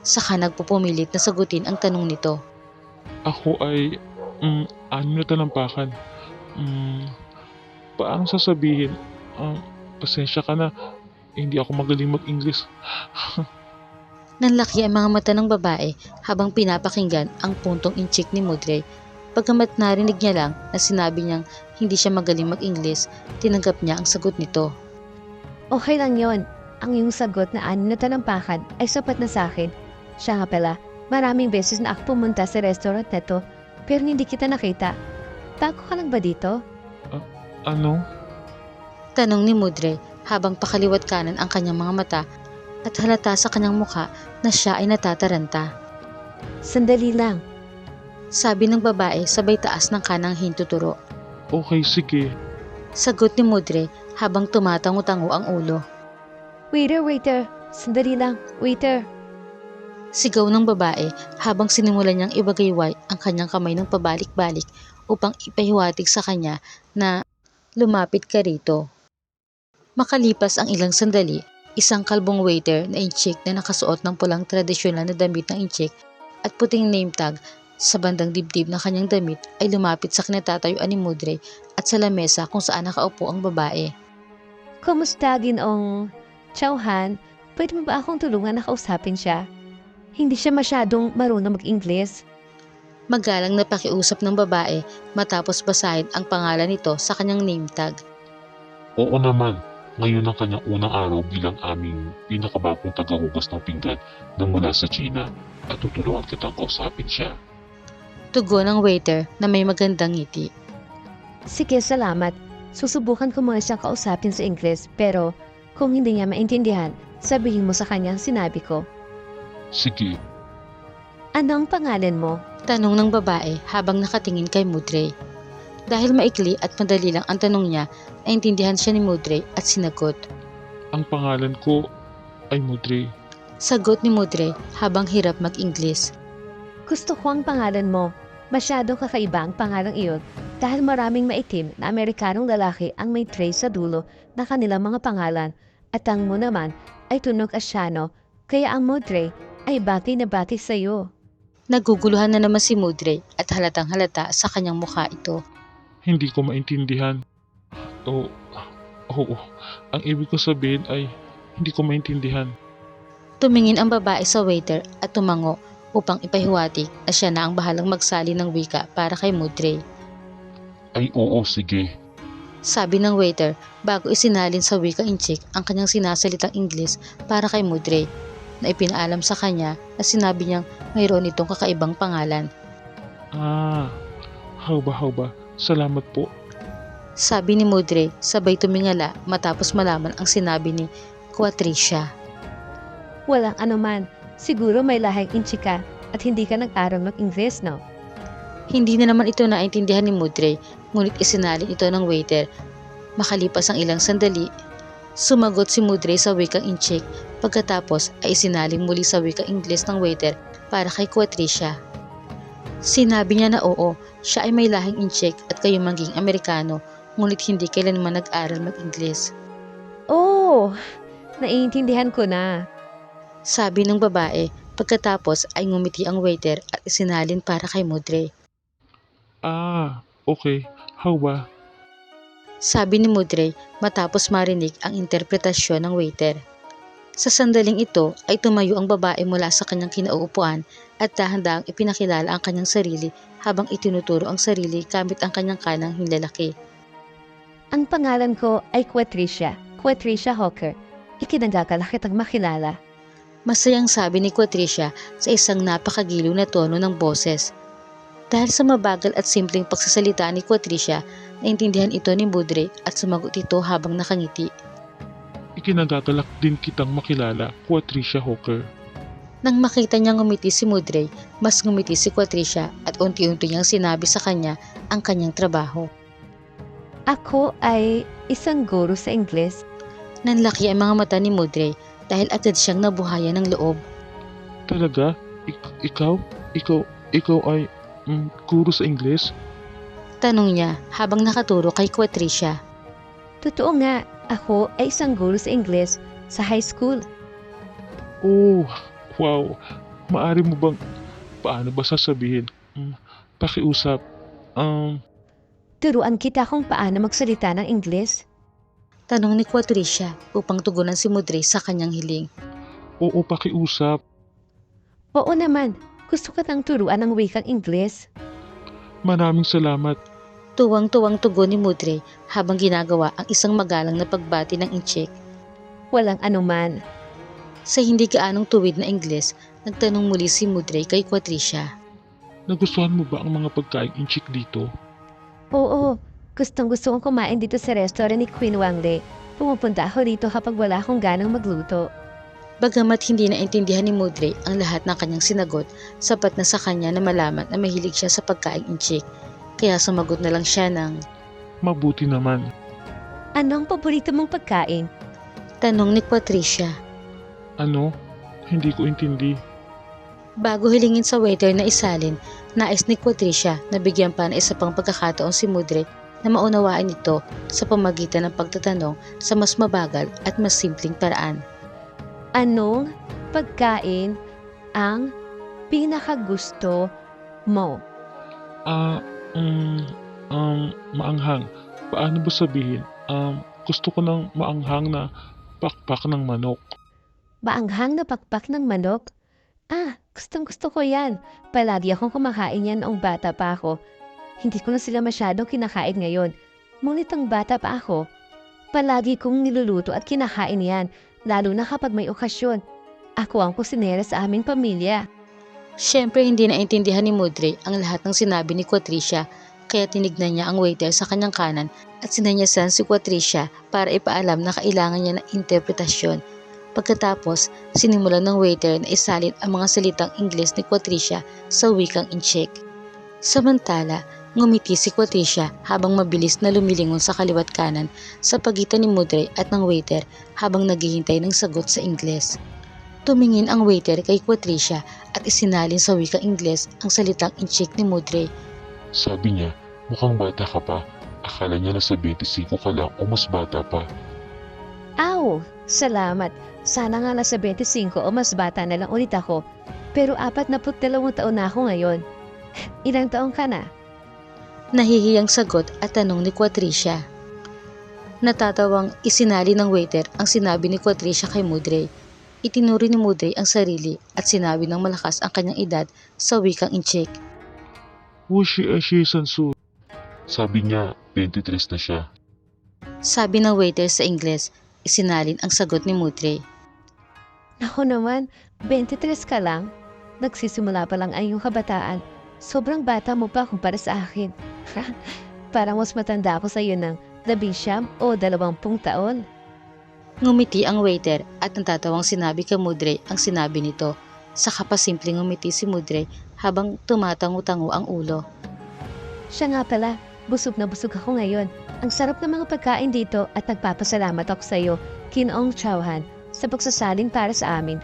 Saka nagpupumilit na sagutin ang tanong nito. Ako ay, 6 na talampakan. Paano sasabihin? Pasensya ka na, hindi ako magaling mag-English. Nanlaki ang mga mata ng babae habang pinapakinggan ang puntong inchik ni Mudre. Pagkamat narinig niya lang na sinabi niyang hindi siya magaling mag-Ingles, tinanggap niya ang sagot nito. Okay lang yon. Ang iyong sagot na 6 na talampakan ay sapat na sa akin. Siya nga pala, maraming beses na ako pumunta sa restaurant na to, pero hindi kita nakita. Bago ka lang ba dito? Ano? Tanong ni Mudre habang pakaliwat kanan ang kanyang mga mata at halata sa kanyang mukha na siya ay natataranta. Sandali lang. Sabi ng babae sabay taas ng kanang hintuturo. Okay, sige. Sagot ni Mudre habang tumatango-tango ang ulo. Waiter. Sandali lang. Waiter. Sigaw ng babae habang sinimulan niyang ibagayway ang kanyang kamay ng pabalik-balik upang ipahiwatig sa kanya na lumapit ka rito. Makalipas ang ilang sandali, isang kalbong waiter na inchik na nakasuot ng pulang tradisyonal na damit ng inchik at puting name tag sa bandang dibdib ng kanyang damit ay lumapit sa kinatatayuan ni Mudre at sa lamesa kung saan nakaupo ang babae. Kumusta, Ginoong Chauhan? Pwede mo ba akong tulungan na kausapin siya? Hindi siya masyadong marunong mag-Ingles. Magalang na pakiusap ng babae matapos basahin ang pangalan nito sa kanyang name tag. Oo naman, ngayon ang kanyang unang araw bilang aming pinakabagong tagahugas ng pinggan na mula sa China at tutulungan kitang kausapin siya. Tugon ng waiter na may magandang ngiti. Sige, salamat. Susubukan ko muna siyang kausapin sa Ingles, pero kung hindi niya maintindihan, sabihin mo sa kanya ang sinabi ko. Sige, Ano ang pangalan mo? Tanong ng babae habang nakatingin kay Mudre. Dahil maikli at madali lang ang tanong niya, naintindihan siya ni Mudre at sinagot. Ang pangalan ko ay Mudre. Sagot ni Mudre habang hirap mag-Ingles. Gusto ko ang pangalan mo. Masyadong kakaiba ang pangalang iyon dahil maraming maitim na Amerikanong lalaki ang may trace sa dulo na kanilang mga pangalan at ang mo naman ay tunog Asyano, kaya ang Mudre ay bati na bati sa iyo. Naguguluhan na naman si Mudre at halatang halata sa kanyang mukha ito. Hindi ko maintindihan. Oo, ang ibig ko sabihin ay hindi ko maintindihan. Tumingin ang babae sa waiter at tumango upang ipahiwatig na siya na ang bahalang magsali ng wika para kay Mudre. ay oo, sige. Sabi ng waiter bago isinalin sa wika inchik ang kanyang sinasalitang Ingles para kay Mudre. na ipinaalam sa kanya na sinabi niyang mayroon itong kakaibang pangalan. Ah, hawba. Salamat po. Sabi ni Mudre sabay tumingala matapos malaman ang sinabi ni Quatricia. Walang anuman. Siguro may lahing inchi ka at hindi ka nag-aral ng Ingles, no? Hindi na naman ito naintindihan ni Mudre, ngunit isinalin ito ng waiter. Makalipas ang ilang sandali, sumagot si Mudre sa wikang Inchik, pagkatapos ay isinalin muli sa wikang Ingles ng waiter para kay Quatricia. Sinabi niya na oo, siya ay may lahing Inchik at kayo maging Amerikano, ngunit hindi kailanman nag-aral mag-Ingles. Oh, naiintindihan ko na. Sabi ng babae, pagkatapos ay ngumiti ang waiter at isinalin para kay Mudre. Ah, okay. Hawba. Sabi ni Mudre matapos marinig ang interpretasyon ng waiter. Sa sandaling ito ay tumayo ang babae mula sa kanyang kinauupuan at dahan-dahang ipinakilala ang kanyang sarili habang itinuturo ang sarili gamit ang kanyang kanang hinlalaki. Ang pangalan ko ay Quatricia Hawker. Ikinagagalak kitang makilala. Masayang sabi ni Quatricia sa isang napakagiliw na tono ng boses. Dahil sa mabagal at simpleng pagsasalita ni Quatricia, naintindihan ito ni Mudre at sumagot ito habang nakangiti. Ikinagagalak din kitang makilala, Quatricia Hawker. Nang makita niyang ngumiti si Mudre, mas ngumiti si Quatricia at unti-unti niyang sinabi sa kanya ang kanyang trabaho. Ako ay isang guro sa Ingles. Nanlaki ang mga mata ni Mudre dahil agad siyang nabuhayan ng loob. Talaga? Ikaw ay guro sa Ingles? Tanong niya habang nakaturo kay Quatricia. Totoo nga, ako ay isang guro sa Ingles sa high school. Oh, wow. Maari mo bang, paano ba sasabihin? Pakiusap. Turuan kita kung paano magsalita ng Ingles. Tanong ni Quatricia upang tugunan si Mudre sa kanyang hiling. Oo, pakiusap. Oo naman, gusto kitang turuan ng wikang Ingles. Maraming salamat. Tuwang-tuwang tugon ni Mudre habang ginagawa ang isang magalang na pagbati ng Inchik. Walang anuman. Sa hindi gaanong tuwid na Ingles, nagtanong muli si Mudre kay Quatricia. Nagustuhan mo ba ang mga pagkain Inchik dito? Oo, gustong-gusto kong kumain dito sa restaurant ni Queen Wangle. Pumupunta ako dito kapag wala akong ganang magluto. Bagamat hindi naintindihan ni Mudre ang lahat ng kanyang sinagot, sapat na sa kanya na malaman na mahilig siya sa pagkain Inchik. Kaya sumagot na lang siya ng, Mabuti naman. Ano ang paborito mong pagkain? tanong ni Quatricia. Ano? Hindi ko intindi. Bago hilingin sa waiter na isalin, nais ni Quatricia na bigyan pa ng isa pang pagkakataon si Mudre na maunawaan ito sa pamagitan ng pagtatanong sa mas mabagal at mas simpleng paraan. Anong pagkain ang pinakagusto mo? Maanghang. Paano ba sabihin? Gusto ko ng maanghang na pakpak ng manok. Maanghang na pakpak ng manok? Gustong-gusto ko yan. Palagi akong kumakain yan noong bata pa ako. Hindi ko na sila masyadong kinakain ngayon. Ngunit ang bata pa ako, palagi kong niluluto at kinakain yan, lalo na kapag may okasyon. Ako ang kusinera sa aming pamilya. Siyempre hindi naintindihan ni Mudre ang lahat ng sinabi ni Quatricia, kaya tinignan niya ang waiter sa kanyang kanan at sinanyasan si Quatricia para ipaalam na kailangan niya ng interpretasyon. Pagkatapos, sinimulan ng waiter na isalin ang mga salitang Ingles ni Quatricia sa wikang Inchik. Samantala, ngumiti si Quatricia habang mabilis na lumilingon sa kaliwat kanan sa pagitan ni Mudre at ng waiter habang naghihintay ng sagot sa Ingles. Tumingin ang waiter kay Quatricia at isinalin sa wikang Ingles ang salitang Inchik ni Mudre. Sabi niya, mukhang bata ka pa. Akala niya nasa 25 ka lang o mas bata pa. Aw, salamat. Sana nga nasa 25 o mas bata na lang ulit ako. Pero 42 taon na ako ngayon. Ilang taon ka na? Nahihiyang sagot at tanong ni Quatricia. Natatawang isinali ng waiter ang sinabi ni Quatricia kay Mudre. Itinuri ni Mudre ang sarili at sinabi ng malakas ang kanyang edad sa wikang Inchik. Wushi Sansu. Sabi niya, 23 na siya. Sabi ng waiter sa Ingles, isinalin ang sagot ni Mudre. Ako naman, 23 ka lang? Nagsisimula pa lang ay iyong kabataan. Sobrang bata mo pa kumpara sa akin. Parang mas matanda ako sa iyo ng 19 o 20 taon. Ngumiti ang waiter at natatawang sinabi kay Mudre ang sinabi nito. Saka pa simpleng ngumiti si Mudre habang tumatango-tango ang ulo. Siya nga pala, busog na busog ako ngayon. Ang sarap ng mga pagkain dito at nagpapasalamat ako sa iyo, Kinong Chauhan, sa pagsasaling para sa amin.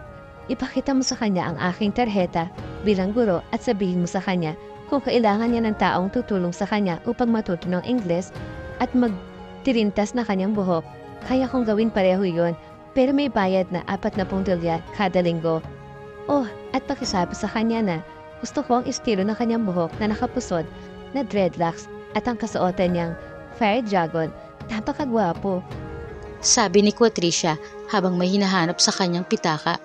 Ipakita mo sa kanya ang aking tarheta bilang guro at sabihin mo sa kanya kung kailangan niya ng taong tutulong sa kanya upang matuto ng Ingles at magtirintas na kanyang buhok. Kaya kong gawin pareho yon, pero may bayad na 40 dolyar kada linggo. Oh, at pakisabi sa kanya na gusto ko ang estilo ng kanyang buhok na nakapusod na dreadlocks at ang kasuotan niyang Fire Dragon. Napakagwapo. Sabi ni Quatricia habang may hinahanap sa kanyang pitaka.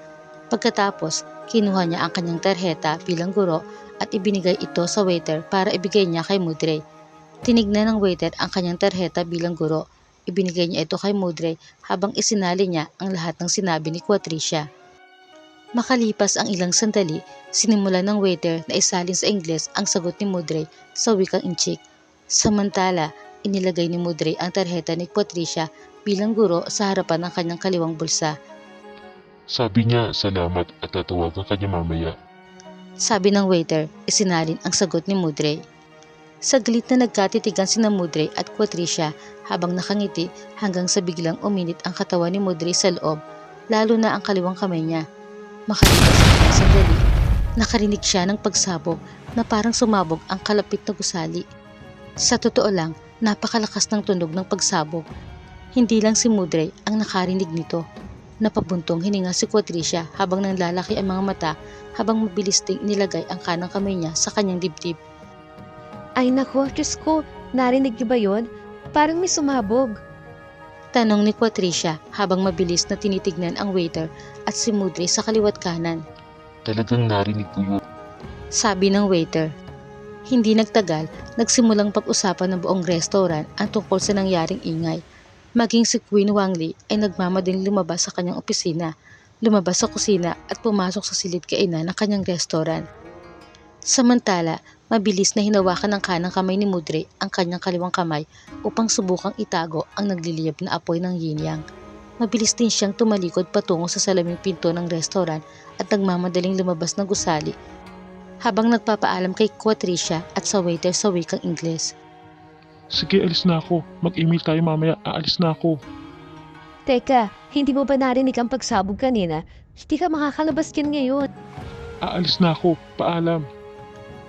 Pagkatapos, kinuha niya ang kanyang tarheta bilang guro at ibinigay ito sa waiter para ibigay niya kay Mudre. Tinignan ng waiter ang kanyang tarheta bilang guro. Ibinigay niya ito kay Mudre habang isinali niya ang lahat ng sinabi ni Quatricia. Makalipas ang ilang sandali, sinimulan ng waiter na isalin sa Ingles ang sagot ni Mudre sa wikang Inchik. Samantala, inilagay ni Mudre ang tarheta ni Quatricia bilang guro sa harapan ng kanyang kaliwang bulsa. Sabi niya salamat at tatawagan ka niya mamaya. Sabi ng waiter, isinalin ang sagot ni Mudre. Saglit na nagkatitigan sina Mudre at Quatricia habang nakangiti hanggang sa biglang uminit ang katawan ni Mudre sa loob, lalo na ang kaliwang kamay niya. Makalipas ang ilang sandali, nakarinig siya ng pagsabog na parang sumabog ang kalapit na gusali. Sa totoo lang, napakalakas ng tunog ng pagsabog. Hindi lang si Mudre ang nakarinig nito. Napabuntong hininga si Quatricia habang nanlalaki ang mga mata habang mabilis ding nilagay ang kanang kamay niya sa kanyang dibdib. Ay nako, Diyos ko, narinig niyo ba yun? Parang may sumabog. Tanong ni Quatricia habang mabilis na tinitignan ang waiter at si Mudre sa kaliwat kanan. Talagang narinig ko yun. Sabi ng waiter. Hindi nagtagal, nagsimulang pag-usapan ng buong restaurant ang tungkol sa nangyaring ingay. Maging si Queen Wangli ay nagmamadaling lumabas sa kanyang opisina, lumabas sa kusina at pumasok sa silid kainan ng kanyang restaurant. Samantala, mabilis na hinawakan ng kanang kamay ni Mudre ang kanyang kaliwang kamay upang subukang itago ang nagliliyab na apoy ng yin-yang. Mabilis din siyang tumalikod patungo sa salaming pinto ng restaurant at nagmamadaling lumabas ng gusali habang nagpapaalam kay Quatricia at sa waiter sa wikang Ingles. Sige, alis na ako. Mag-email tayo mamaya. Aalis na ako. Teka, hindi mo ba narinig ang pagsabog kanina? Hindi ka makakalabas yan ngayon. Aalis na ako. Paalam.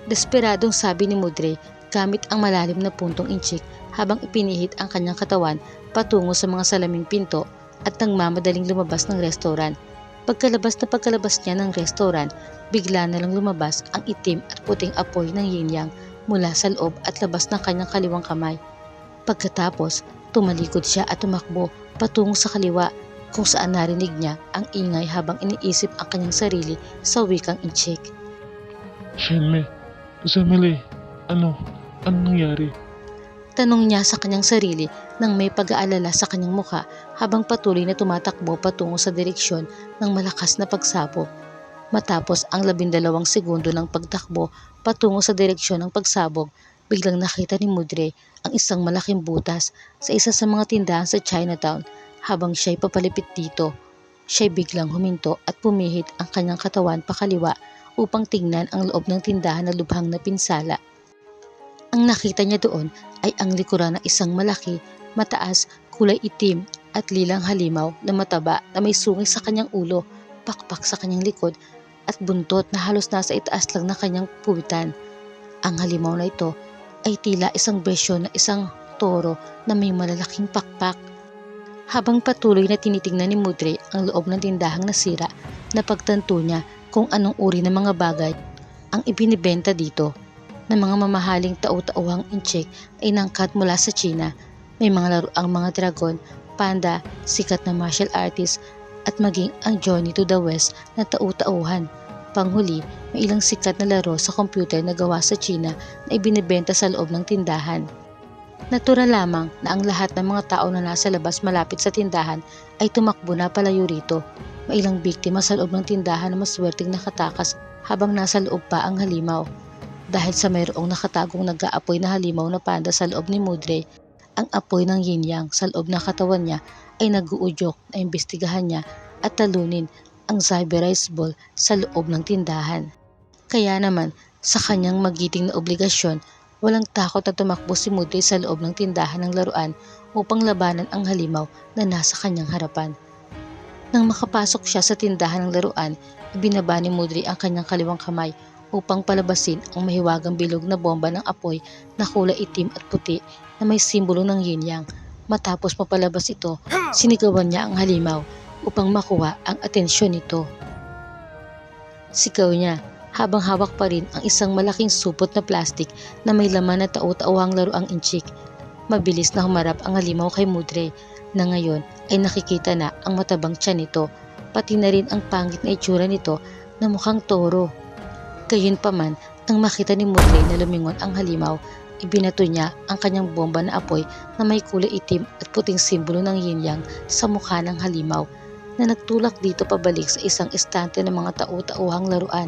Desperadong sabi ni Mudre gamit ang malalim na puntong inchik habang ipinihit ang kanyang katawan patungo sa mga salaming pinto at nagmamadaling lumabas ng restaurant. Pagkalabas niya ng restaurant, bigla na lang lumabas ang itim at puting apoy ng yin-yang mula sa loob at labas ng kanyang kaliwang kamay. Pagkatapos, tumalikod siya at tumakbo patungo sa kaliwa kung saan narinig niya ang ingay habang iniisip ang kanyang sarili sa wikang Inchik. Shenme, Zemele, ano nangyari? Tanong niya sa kanyang sarili nang may pag-aalala sa kanyang mukha habang patuloy na tumatakbo patungo sa direksyon ng malakas na pagsabog. Matapos ang 12 segundo ng pagtakbo patungo sa direksyon ng pagsabog, biglang nakita ni Mudre ang isang malaking butas sa isa sa mga tindahan sa Chinatown. Habang siya'y papalipit dito, siya'y biglang huminto at pumihit ang kanyang katawan pakaliwa upang tingnan ang loob ng tindahan na lubhang na pinsala. Ang nakita niya doon ay ang likuran ng isang malaki, mataas, kulay itim at lilang halimaw na mataba na may sungay sa kanyang ulo, pakpak sa kanyang likod at buntot na halos nasa itaas lang na kanyang puwitan. Ang halimaw na ito ay tila isang bersyon na isang toro na may malalaking pakpak. Habang patuloy na tinitingnan ni Mudre ang loob ng tindahang nasira, napagtanto niya kung anong uri ng mga bagay ang ibinibenta dito. Na mga mamahaling tau-tauhang inchik ay nangkat mula sa China. May mga laruang mga dragon, panda, sikat na martial artist at maging ang Journey to the West na tau-tauhan. Panghuli, may ilang sikat na laro sa computer na gawa sa China na ibinibenta sa loob ng tindahan. Natural lamang na ang lahat ng mga tao na nasa labas malapit sa tindahan ay tumakbo na palayo rito. May ilang biktima sa loob ng tindahan na maswerteng nakatakas habang nasa loob pa ang halimaw. Dahil sa mayroong nakatagong nag-aapoy na halimaw na panda sa loob ni Mudre, ang apoy ng yin-yang sa loob ng katawan niya ay nag-uudyok na imbestigahan niya at talunin ang cyberized ball sa loob ng tindahan. Kaya naman, sa kanyang magiting na obligasyon, walang takot na tumakbo si Mudre sa loob ng tindahan ng laruan upang labanan ang halimaw na nasa kanyang harapan. Nang makapasok siya sa tindahan ng laruan, ibinaba ni Mudre ang kanyang kaliwang kamay upang palabasin ang mahiwagang bilog na bomba ng apoy na kulay itim at puti na may simbolo ng yin-yang. Matapos mapalabas ito, sinigawan niya ang halimaw upang makuha ang atensyon nito. Sigaw niya habang hawak pa rin ang isang malaking supot na plastik na may laman na tau-tauhang laruang inchik. Mabilis na humarap ang halimaw kay Mudre na ngayon ay nakikita na ang matabang tiyan nito, pati na rin ang pangit na itsura nito na mukhang toro. Gayunpaman, nang makita ni Mudre na lumingon ang halimaw, ibinato niya ang kanyang bomba na apoy na may kulay itim at puting simbolo ng yin-yang sa mukha ng halimaw na nagtulak dito pabalik sa isang estante ng mga tau-tauhang laruan.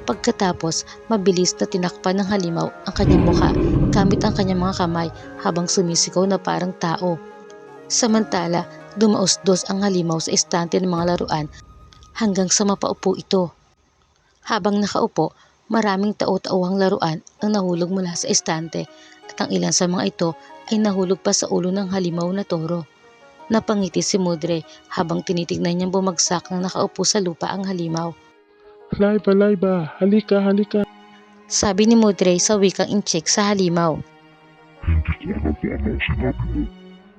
Pagkatapos, mabilis na tinakpan ng halimaw ang kanyang mukha gamit ang kanyang mga kamay habang sumisigaw na parang tao. Samantala, dumausdos ang halimaw sa estante ng mga laruan hanggang sa mapaupo ito. Habang nakaupo, maraming tau-tauhang laruan ang nahulog mula sa estante at ang ilan sa mga ito ay nahulog pa sa ulo ng halimaw na toro. Napangiti si Mudre habang tinitignan niyang bumagsak ng nakaupo sa lupa ang halimaw. Layba, halika, halika. Sabi ni Mudre sa wikang inchik sa halimaw. Hindi ko alam kung ano ang sinabi mo,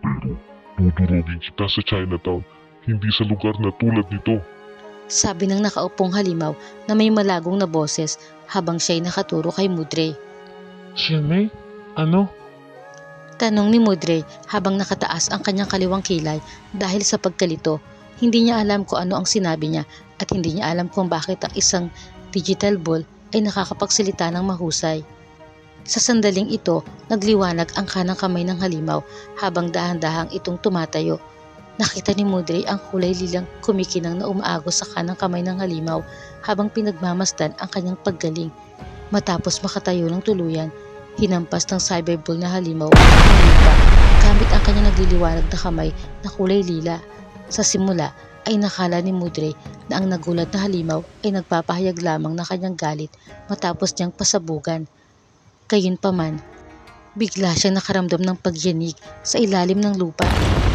pero dudurugin kita sa Chinatown, hindi sa lugar na tulad nito. Sabi ng nakaupong halimaw na may malagong na boses habang siya'y nakaturo kay Mudre. Xianmei? Ano? Tanong ni Mudre habang nakataas ang kanyang kaliwang kilay dahil sa pagkalito. Hindi niya alam kung ano ang sinabi niya at hindi niya alam kung bakit ang isang digital ball ay nakakapagsalita ng mahusay. Sa sandaling ito, nagliwanag ang kanang kamay ng halimaw habang dahan-dahang itong tumatayo. Nakita ni Mudre ang kulay lilang kumikinang na umaagos sa kanang kamay ng halimaw habang pinagmamasdan ang kanyang paggaling. Matapos makatayo ng tuluyan, hinampas ng cyberball na halimaw ang lupa gamit ang kanyang nagliliwanag na kamay na kulay lila. Sa simula ay nakala ni Mudre na ang nagulat na halimaw ay nagpapahayag lamang ng kanyang galit matapos niyang pasabugan. Gayunpaman, bigla siyang nakaramdam ng pagyanig sa ilalim ng lupa.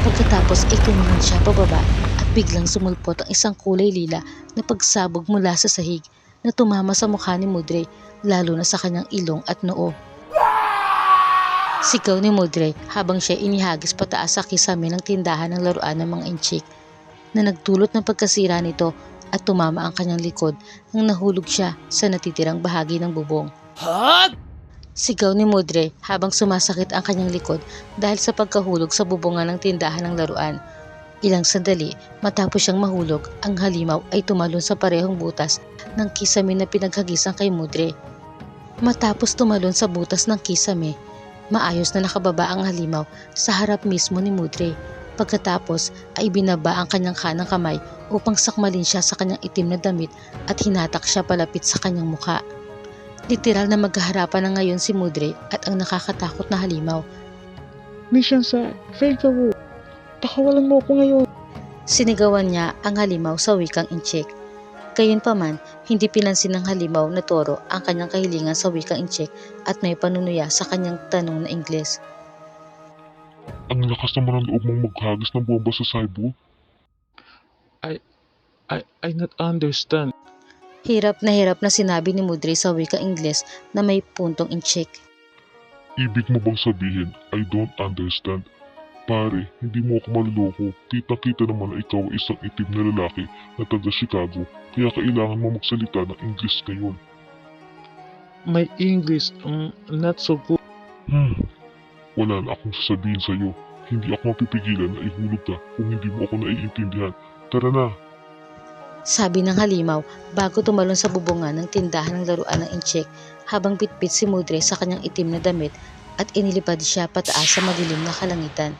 Pagkatapos ay tumingin siya pababa at biglang sumulpot ang isang kulay lila na pagsabog mula sa sahig na tumama sa mukha ni Mudre, lalo na sa kanyang ilong at noo. Sigaw ni Mudre habang siya inihagis pataas sa kisame ng tindahan ng laruan ng mga inchik na nagdulot ng pagkasira nito at tumama ang kanyang likod nang nahulog siya sa natitirang bahagi ng bubong. Sigaw ni Mudre habang sumasakit ang kanyang likod dahil sa pagkahulog sa bubungan ng tindahan ng laruan. Ilang sandali matapos siyang mahulog, ang halimaw ay tumalon sa parehong butas ng kisame na pinaghagisan kay Mudre. Matapos tumalon sa butas ng kisame, maayos na nakababa ang halimaw sa harap mismo ni Mudre. Pagkatapos ay binaba ang kanyang kanang kamay upang sakmalin siya sa kanyang itim na damit at hinatak siya palapit sa kanyang mukha. Literal na maghaharapan na ngayon si Mudre at ang nakakatakot na halimaw. Ni Xiansai, fail ka mo. Pakawalan mo ako ngayon. Sinigawan niya ang halimaw sa wikang inchik. Gayunpaman, hindi pinansin ng halimaw na toro ang kanyang kahilingan sa wikang inchik at may panunuya sa kanyang tanong na Ingles. Ang lakas naman ang loob mong maghagis ng bomba sa cyber. I not understand. Hirap na sinabi ni Mudre sa wikang Ingles na may puntong inchik. Ibig mo bang sabihin, I don't understand? Pare, hindi mo ako maluloko. Kita-kita naman na ikaw ay isang itim na lalaki na taga Chicago, kaya kailangan mo magsalita ng English ngayon. My English, not so good. Wala na akong sasabihin sa'yo. Hindi ako mapipigilan na ihulog ka kung hindi mo ako naiintindihan. Tara na! Sabi ng halimaw bago tumalon sa bubungan ng tindahan ng laruan ng inchik habang bitbit si Mudre sa kanyang itim na damit at inilipad siya pataas sa madilim na kalangitan.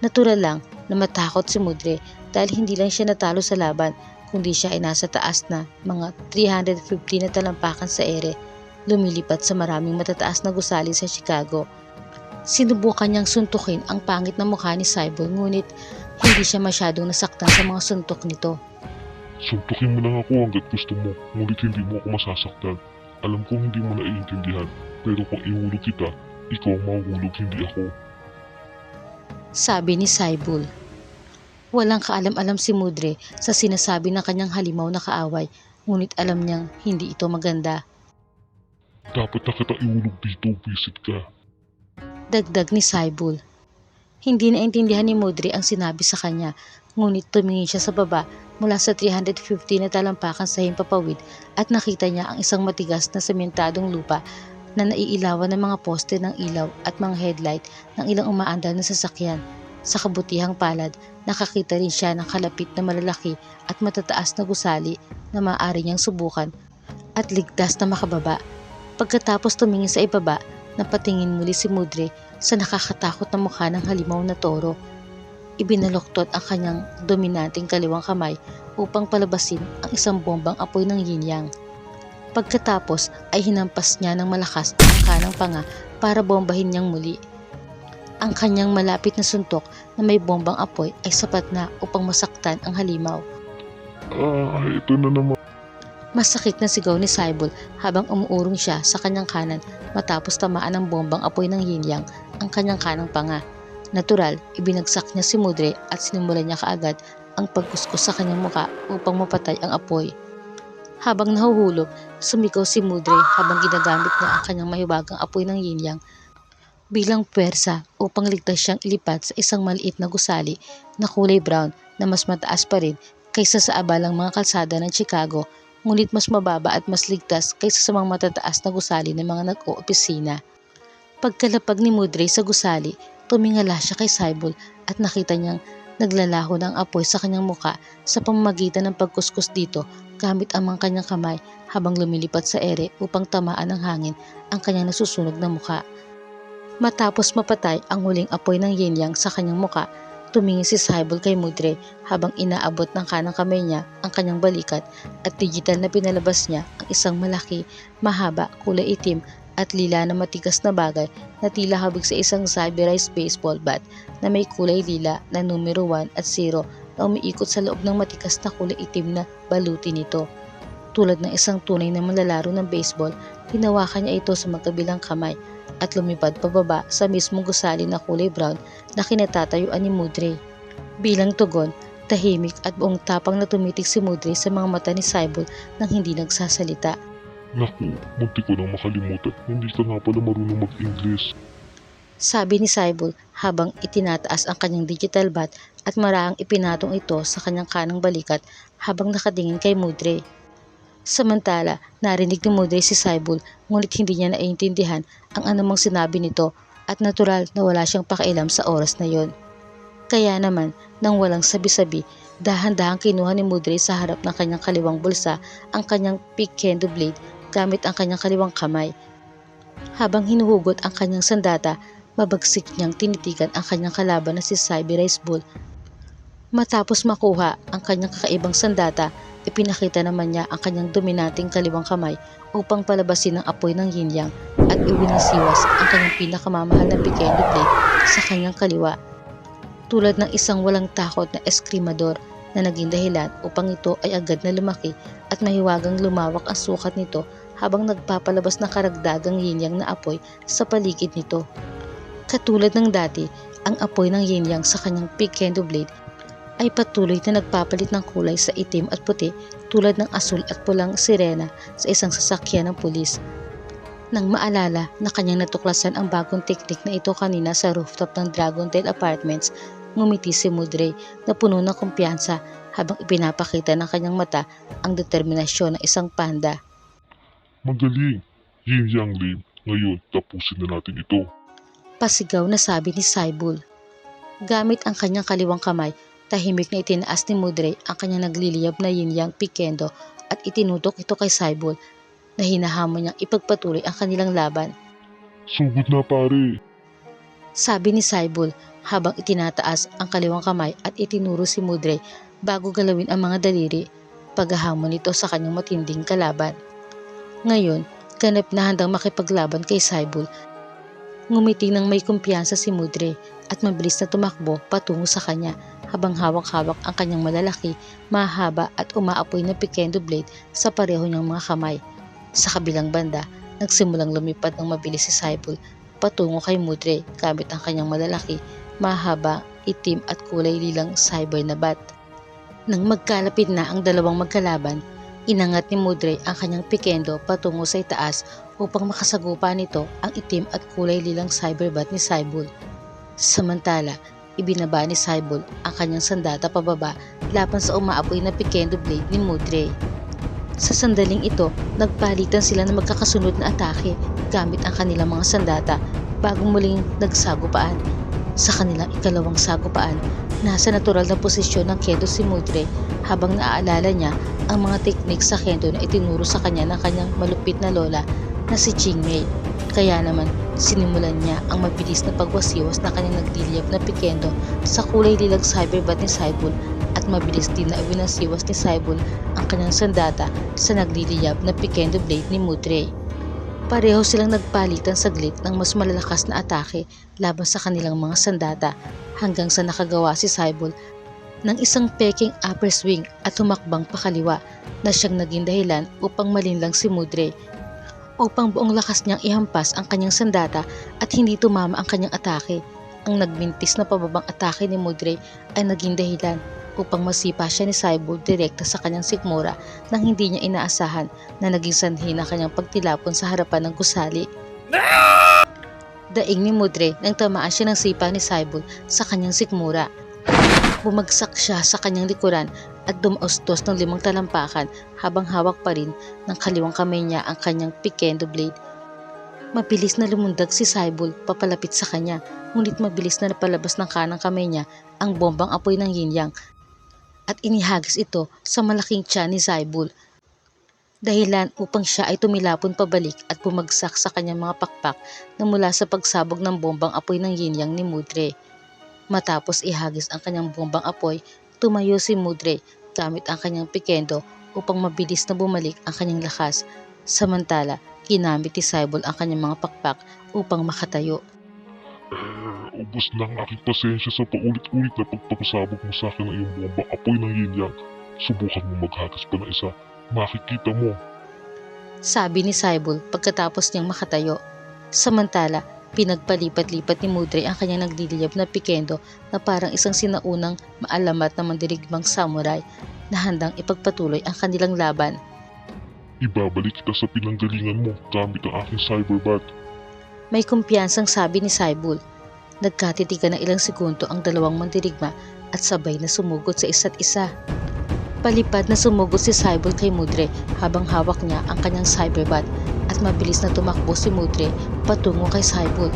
Natural lang na matakot si Mudre dahil hindi lang siya natalo sa laban, kundi siya ay nasa taas na mga 350 na talampakan sa ere, lumilipat sa maraming matataas na gusali sa Chicago. Sinubukan niyang suntukin ang pangit na mukha ni Cyborg, ngunit hindi siya masyadong nasaktan sa mga suntok nito. Suntukin mo lang ako hanggat gusto mo, ngunit hindi mo ako masasaktan. Alam kong hindi mo naiintindihan, pero kung ihulog kita, ikaw ang mahuhulog, hindi ako. Sabi ni Saibul. Walang kaalam-alam si Mudre sa sinasabi ng kanyang halimaw na kaaway, ngunit alam niyang hindi ito maganda. Dapat na kita ihulog dito, visit ka. Dagdag ni Saibul. Hindi naintindihan ni Mudre ang sinabi sa kanya, ngunit tumingin siya sa baba mula sa 350 na talampakan sa himpapawid at nakita niya ang isang matigas na sementadong lupa na naiilawan ng mga poste ng ilaw at mga headlight ng ilang umaandar na sasakyan. Sa kabutihang palad, nakakita rin siya ng kalapit na malalaki at matataas na gusali na maaari niyang subukan at ligtas na makababa. Pagkatapos tumingin sa ibaba, napatingin muli si Mudre sa nakakatakot na mukha ng halimaw na toro. Ibinaluktot ang kanyang dominanteng kaliwang kamay upang palabasin ang isang bombang apoy ng yin-yang. Pagkatapos ay hinampas niya ng malakas ang kanang panga para bombahin niyang muli. Ang kanyang malapit na suntok na may bombang apoy ay sapat na upang masaktan ang halimaw. Ito na naman. Masakit na sigaw ni Saibul habang umuurong siya sa kanyang kanan matapos tamaan ng bombang apoy ng yin-yang ang kanyang kanang panga. Natural, ibinagsak niya si Mudre at sinimulan niya kaagad ang pagkuskus sa kanyang muka upang mapatay ang apoy. Habang nahuhulog, sumigaw si Mudre habang ginagamit niya ang kanyang mahiwagang apoy ng yin-yang bilang puwersa upang ligtas siyang ilipat sa isang maliit na gusali na kulay brown na mas mataas pa rin kaysa sa abalang mga kalsada ng Chicago, ngunit mas mababa at mas ligtas kaysa sa mga matataas na gusali ng mga nag-oopisina. Pagkalapag ni Mudre sa gusali, tumingala siya kay Saibul at nakita niyang naglalaho ng apoy sa kanyang muka sa pamamagitan ng pagkuskus dito gamit ang mga kanyang kamay habang lumilipat sa ere upang tamaan ng hangin ang kanyang nasusunog na muka. Matapos mapatay ang huling apoy ng yin-yang sa kanyang muka, tumingin si Saibul kay Mudre habang inaabot ng kanang kamay niya ang kanyang balikat at digital na pinalabas niya ang isang malaki, mahaba, kulay itim at lila na matigas na bagay na tila habig sa isang cyberized baseball bat na may kulay lila na numero 1 at 0 na umiikot sa loob ng matigas na kulay itim na baluti nito. Tulad ng isang tunay na manlalaro ng baseball, hinawakan niya ito sa magkabilang kamay at lumipad pababa sa mismong gusali na kulay brown na kinatatayuan ni Mudre. Bilang tugon, tahimik at buong tapang na tumitig si Mudre sa mga mata ni Saibul nang hindi nagsasalita. Naku, munti ko nang makalimutan. Hindi ka nga pala marunong mag-English. Sabi ni Saibul habang itinataas ang kanyang digital bat at maraang ipinatong ito sa kanyang kanang balikat habang nakatingin kay Mudre. Samantala, narinig ni Mudre si Saibul ngunit hindi niya naiintindihan ang anumang sinabi nito at natural na wala siyang pakialam sa oras na yon. Kaya naman, nang walang sabi-sabi, dahan-dahang kinuha ni Mudre sa harap ng kanyang kaliwang bulsa ang kanyang pick kendo blade gamit ang kanyang kaliwang kamay. Habang hinuhugot ang kanyang sandata, mabagsik niyang tinitigan ang kanyang kalaban na si Cyberized Bull. Matapos makuha ang kanyang kakaibang sandata, ipinakita naman niya ang kanyang dominanteng kaliwang kamay upang palabasin ang apoy ng yin-yang at iwinasiwas ang kanyang pinakamamahal na pequeño blade sa kanyang kaliwa. Tulad ng isang walang takot na eskrimador na naging dahilan upang ito ay agad na lumaki at mahiwagang lumawak ang sukat nito habang nagpapalabas ng karagdagang yin-yang na apoy sa paligid nito. Katulad ng dati, ang apoy ng yin-yang sa kanyang pequeño blade ay patuloy na nagpapalit ng kulay sa itim at puti tulad ng asul at pulang sirena sa isang sasakyan ng pulis. Nang maalala na kanyang natuklasan ang bagong teknik na ito kanina sa rooftop ng Dragondale Apartments, ngumiti si Mudre na puno ng kumpiyansa habang ipinapakita ng kanyang mata ang determinasyon ng isang panda. Magaling! Yin-yang lame. Ngayon, tapusin na natin ito. Pasigaw na sabi ni Saibul. Gamit ang kanyang kaliwang kamay, tahimik na itinaas ni Mudre ang kanyang nagliliyab na yin-yang pikendo at itinutok ito kay Saibul na hinahamon niyang ipagpatuloy ang kanilang laban. Sugod na pare! Sabi ni Saibul habang itinataas ang kaliwang kamay at itinuro si Mudre bago galawin ang mga daliri, paghahamon nito sa kanyang matinding kalaban. Ngayon, ganap na handang makipaglaban kay Saibul. Ngumiti ng may kumpiyansa si Mudre at mabilis na tumakbo patungo sa kanya habang hawak-hawak ang kanyang malalaki, mahaba at umaapoy na pikendo blade sa pareho niyang mga kamay. Sa kabilang banda, nagsimulang lumipad ng mabilis si Saibul patungo kay Mudre gamit ang kanyang malalaki, mahaba, itim at kulay lilang cyber na bat. Nang magkalapit na ang dalawang magkalaban, inangat ni Mudre ang kanyang pikendo patungo sa itaas upang makasagupa nito ang itim at kulay lilang cyberbat ni Saibul. Samantala, ibinaba ni Saibul ang kanyang sandata pababa laban sa umaapoy na pikendo blade ni Mudre. Sa sandaling ito, nagpalitan sila ng magkakasunod na atake gamit ang kanilang mga sandata bago muling nagsagupaan. Sa kanilang ikalawang sagupaan, nasa natural na posisyon ng kendo si Mudre habang naaalala niya ang mga teknik sa kendo na itinuro sa kanya ng kanyang malupit na lola na si Jingmei. Kaya naman, sinimulan niya ang mabilis na pagwasiwas na kanyang nagdiliyap na pikendo sa kulay lilang cyberbat ni Saibul at mabilis din na winasiwas ni Saibul ang kanyang sandata sa nagliliyab na pikendo blade ni Mudre. Pareho silang nagpalitan saglit ng mas malalakas na atake laban sa kanilang mga sandata hanggang sa nakagawa si Saibul ng isang peking upper swing at humakbang pakaliwa na siyang naging dahilan upang malinlang si Mudre. Upang buong lakas niyang ihampas ang kanyang sandata at hindi tumama ang kanyang atake, ang nagmintis na pababang atake ni Mudre ay naging dahilan upang masipa siya ni Saibul direkta sa kanyang sikmura nang hindi niya inaasahan na naging sanhi ng kanyang pagtilapon sa harapan ng gusali. Daing ni Mudre nang tamaan siya ng sipa ni Saibul sa kanyang sikmura. Bumagsak siya sa kanyang likuran at dumaustos ng 5 talampakan habang hawak pa rin ng kaliwang kamay niya ang kanyang pikendo blade. Mabilis na lumundag si Saibul papalapit sa kanya, ngunit mabilis na napalabas ng kanang kamay niya ang bombang apoy ng yin-yang at inihagis ito sa malaking tiyan ni Saibul. Dahilan upang siya ay tumilapon pabalik at bumagsak sa kanyang mga pakpak na mula sa pagsabog ng bombang apoy ng yin-yang ni Mudre. Matapos ihagis ang kanyang bombang apoy, tumayo si Mudre gamit ang kanyang pikendo upang mabilis na bumalik ang kanyang lakas. Samantala, ginamit ni Saibul ang kanyang mga pakpak upang makatayo. Ubos na ang aking pasensya sa paulit-ulit na pagpapasabog mo sa akin ng iyong bombang apoy ng yin-yang. Subukan mo maghagis pa ng isa. Makikita mo. Sabi ni Saibul pagkatapos niyang makatayo. Samantala, pinagpalipat-lipat ni Mudre ang kanyang nagliliyab na pikendo na parang isang sinaunang maalamat na mandirigmang samurai na handang ipagpatuloy ang kanilang laban. Ibabalik kita sa pinanggalingan mo gamit ang aking cyberbat. May kumpiyansang sabi ni Saibul. Nagkatitigan ng ilang segundo ang dalawang mandirigma at sabay na sumugod sa isa't isa. Palipad na sumugod si Saibul kay Mudre habang hawak niya ang kanyang cyberbat at mabilis na tumakbo si Mudre patungo kay Saibul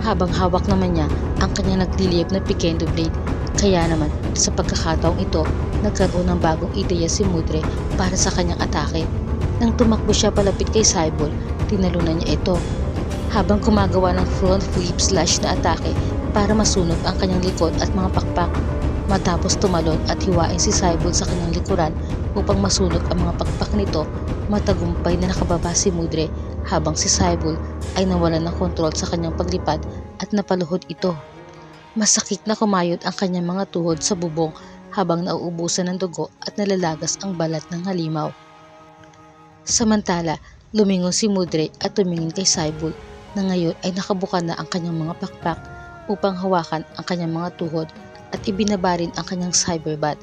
habang hawak naman niya ang kanyang nagliliyab na pikendo blade. Kaya naman sa pagkakataong ito, nagkaroon ng bagong ideya si Mudre para sa kanyang atake. Nang tumakbo siya palapit kay Saibul, tinalunan niya ito habang gumagawa ng front flip slash na atake para masunog ang kanyang likod at mga pakpak. Matapos tumalon at hiwain si Saibul sa kanyang likuran upang masunog ang mga pakpak nito, matagumpay na nakababa si Mudre habang si Saibul ay nawalan ng kontrol sa kanyang paglipad at napaluhod ito. Masakit na kumayod ang kanyang mga tuhod sa bubong habang nauubusan ng dugo at nalalagas ang balat ng halimaw. Samantala, lumingon si Mudre at tumingin kay Saibul na ngayon ay nakabuka na ang kanyang mga pakpak upang hawakan ang kanyang mga tuhod at ibinaba rin ang kanyang cyberbat.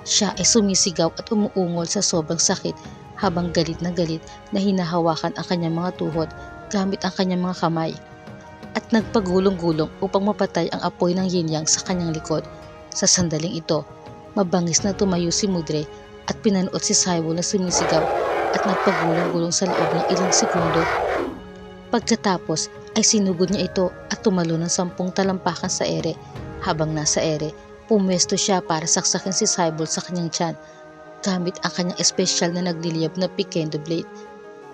Siya ay sumisigaw at umuungol sa sobrang sakit habang galit na hinahawakan ang kanyang mga tuhod gamit ang kanyang mga kamay at nagpagulong-gulong upang mapatay ang apoy ng yin-yang sa kanyang likod. Sa sandaling ito, mabangis na tumayo si Mudre at pinanood si Saibul na sumisigaw at nagpagulong-gulong sa loob ng ilang segundo. Pagkatapos ay sinugod niya ito at tumalo ng 10 talampakan sa ere. Habang nasa ere, pumwesto siya para saksakin si Saibul sa kanyang tiyan gamit ang kanyang espesyal na nagliliyab na pikendo blade.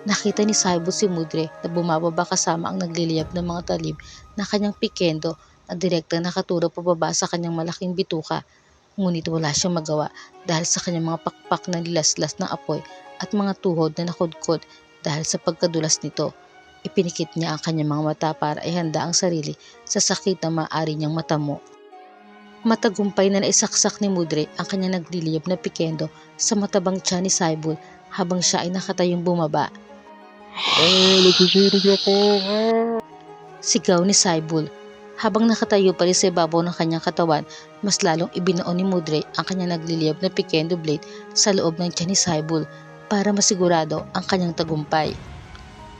Nakita ni Saibul si Mudre na bumababa kasama ang nagliliyab ng mga talib na kanyang pikendo na direktang nakaturo pababa sa kanyang malaking bituka. Ngunit wala siyang magawa dahil sa kanyang mga pakpak na lilaslas ng apoy at mga tuhod na nakudkod dahil sa pagkadulas nito. Ipinikit niya ang kanyang mga mata para ihanda ang sarili sa sakit na maaari niyang matamo. Matagumpay na naisaksak ni Mudre ang kanyang nagliliyab na pikendo sa matabang tiyan ni Saibul habang siya ay nakatayong bumaba. Nagsusunog ako! Sigaw ni Saibul. Habang nakatayo pa rin sa ibabaw ng kanyang katawan, mas lalong ibinoon ni Mudre ang kanyang nagliliyab na pikendo blade sa loob ng tiyan ni Saibul para masigurado ang kanyang tagumpay.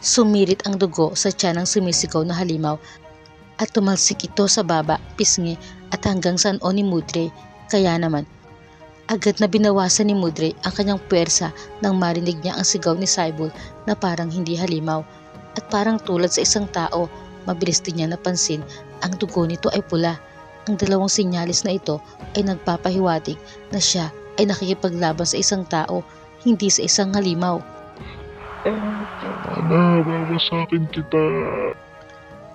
Sumirit ang dugo sa tiyan ng sumisigaw na halimaw at tumalsik ito sa baba, pisngi at hanggang sa noo ni Mudre. Kaya naman, agad na binawasan ni Mudre ang kanyang puwersa nang marinig niya ang sigaw ni Saibul na parang hindi halimaw at parang tulad sa isang tao. Mabilis din niya napansin ang dugo nito ay pula. Ang dalawang sinyalis na ito ay nagpapahiwatig na siya ay nakikipaglaban sa isang tao, hindi sa isang halimaw. Babasakin kita!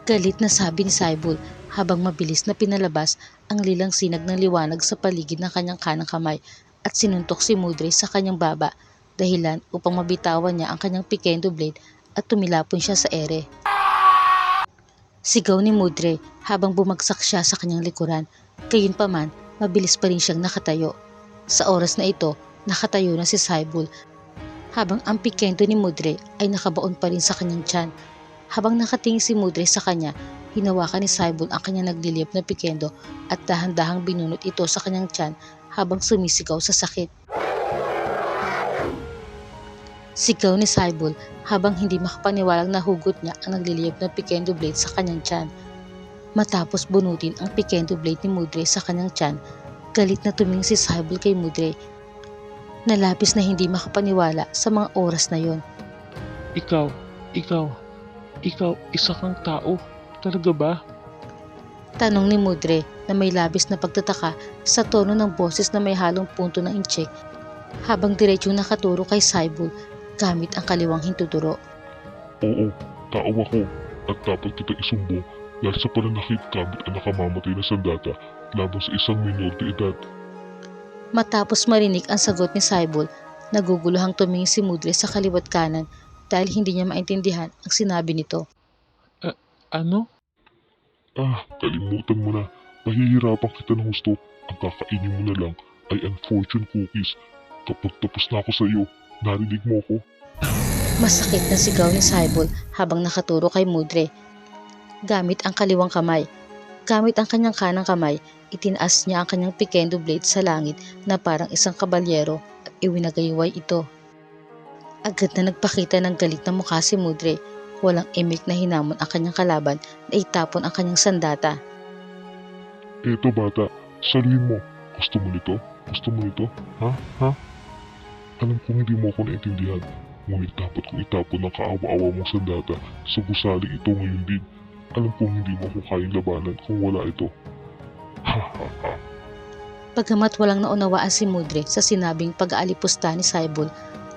Galit na sabi ni Saibul habang mabilis na pinalabas ang lilang sinag ng liwanag sa paligid ng kanyang kanang kamay at sinuntok si Mudre sa kanyang baba, dahilan upang mabitawan niya ang kanyang pikendo blade at tumilapon siya sa ere. Sigaw ni Mudre habang bumagsak siya sa kanyang likuran. Gayunpaman, mabilis pa rin siyang nakatayo. Sa oras na ito, nakatayo na si Saibul habang ang pikendo ni Mudre ay nakabaon pa rin sa kanyang tiyan. Habang nakatingin si Mudre sa kanya, hinawakan ni Saibul ang kanyang nagliliyab na pikendo at dahan-dahang binunot ito sa kanyang tiyan habang sumisigaw sa sakit. Sigaw ni Saibul habang hindi makapaniwalang nahugot niya ang nagliliyab na pikendo blade sa kanyang tiyan. Matapos bunutin ang pikendo blade ni Mudre sa kanyang tiyan, galit na tumingin si Saibul kay Mudre. Nalabis na hindi makapaniwala sa mga oras na yon. Ikaw, isa kang tao. Talaga ba? Tanong ni Mudre na may labis na pagtataka sa tono ng boses na may halong punto ng inchik habang diretsong nakaturo kay Saibul gamit ang kaliwang hintuturo. Oo, tao ako at dapat kita isumbong dahil sa pananakit gamit ang nakamamatay na sandata laban sa isang minor de edad. Matapos marinig ang sagot ni Saibul, naguguluhang tumingin si Mudre sa kaliwat kanan dahil hindi niya maintindihan ang sinabi nito. Ano? Kalimutan mo na. Mahihirapan kita ng gusto. Ang kakainin mo na lang ay ang fortune cookies. Kapag tapos na ako sa iyo, narinig mo ko. Masakit na sigaw ni Saibul habang nakaturo kay Mudre. Gamit ang kaliwang kamay. Gamit ang kanyang kanang kamay, itinaas niya ang kanyang pikendo blade sa langit na parang isang kabalyero at iwinagayway ito. Agad na nagpakita ng galit na mukha si Mudre. Walang imik na hinamon ang kanyang kalaban na itapon ang kanyang sandata. Eto bata, saluhin mo. Gusto mo nito? Gusto mo nito? Ha? Alam kong hindi mo ako naintindihan. Ngunit dapat kong itapon ang kaawa-awa mong sandata sa gusaling ito ngayon din. Alam kong hindi mo ako kayang labanan kung wala ito. Pagamat walang naunawaan si Mudre sa sinabing pag-aalipusta ni Saibul,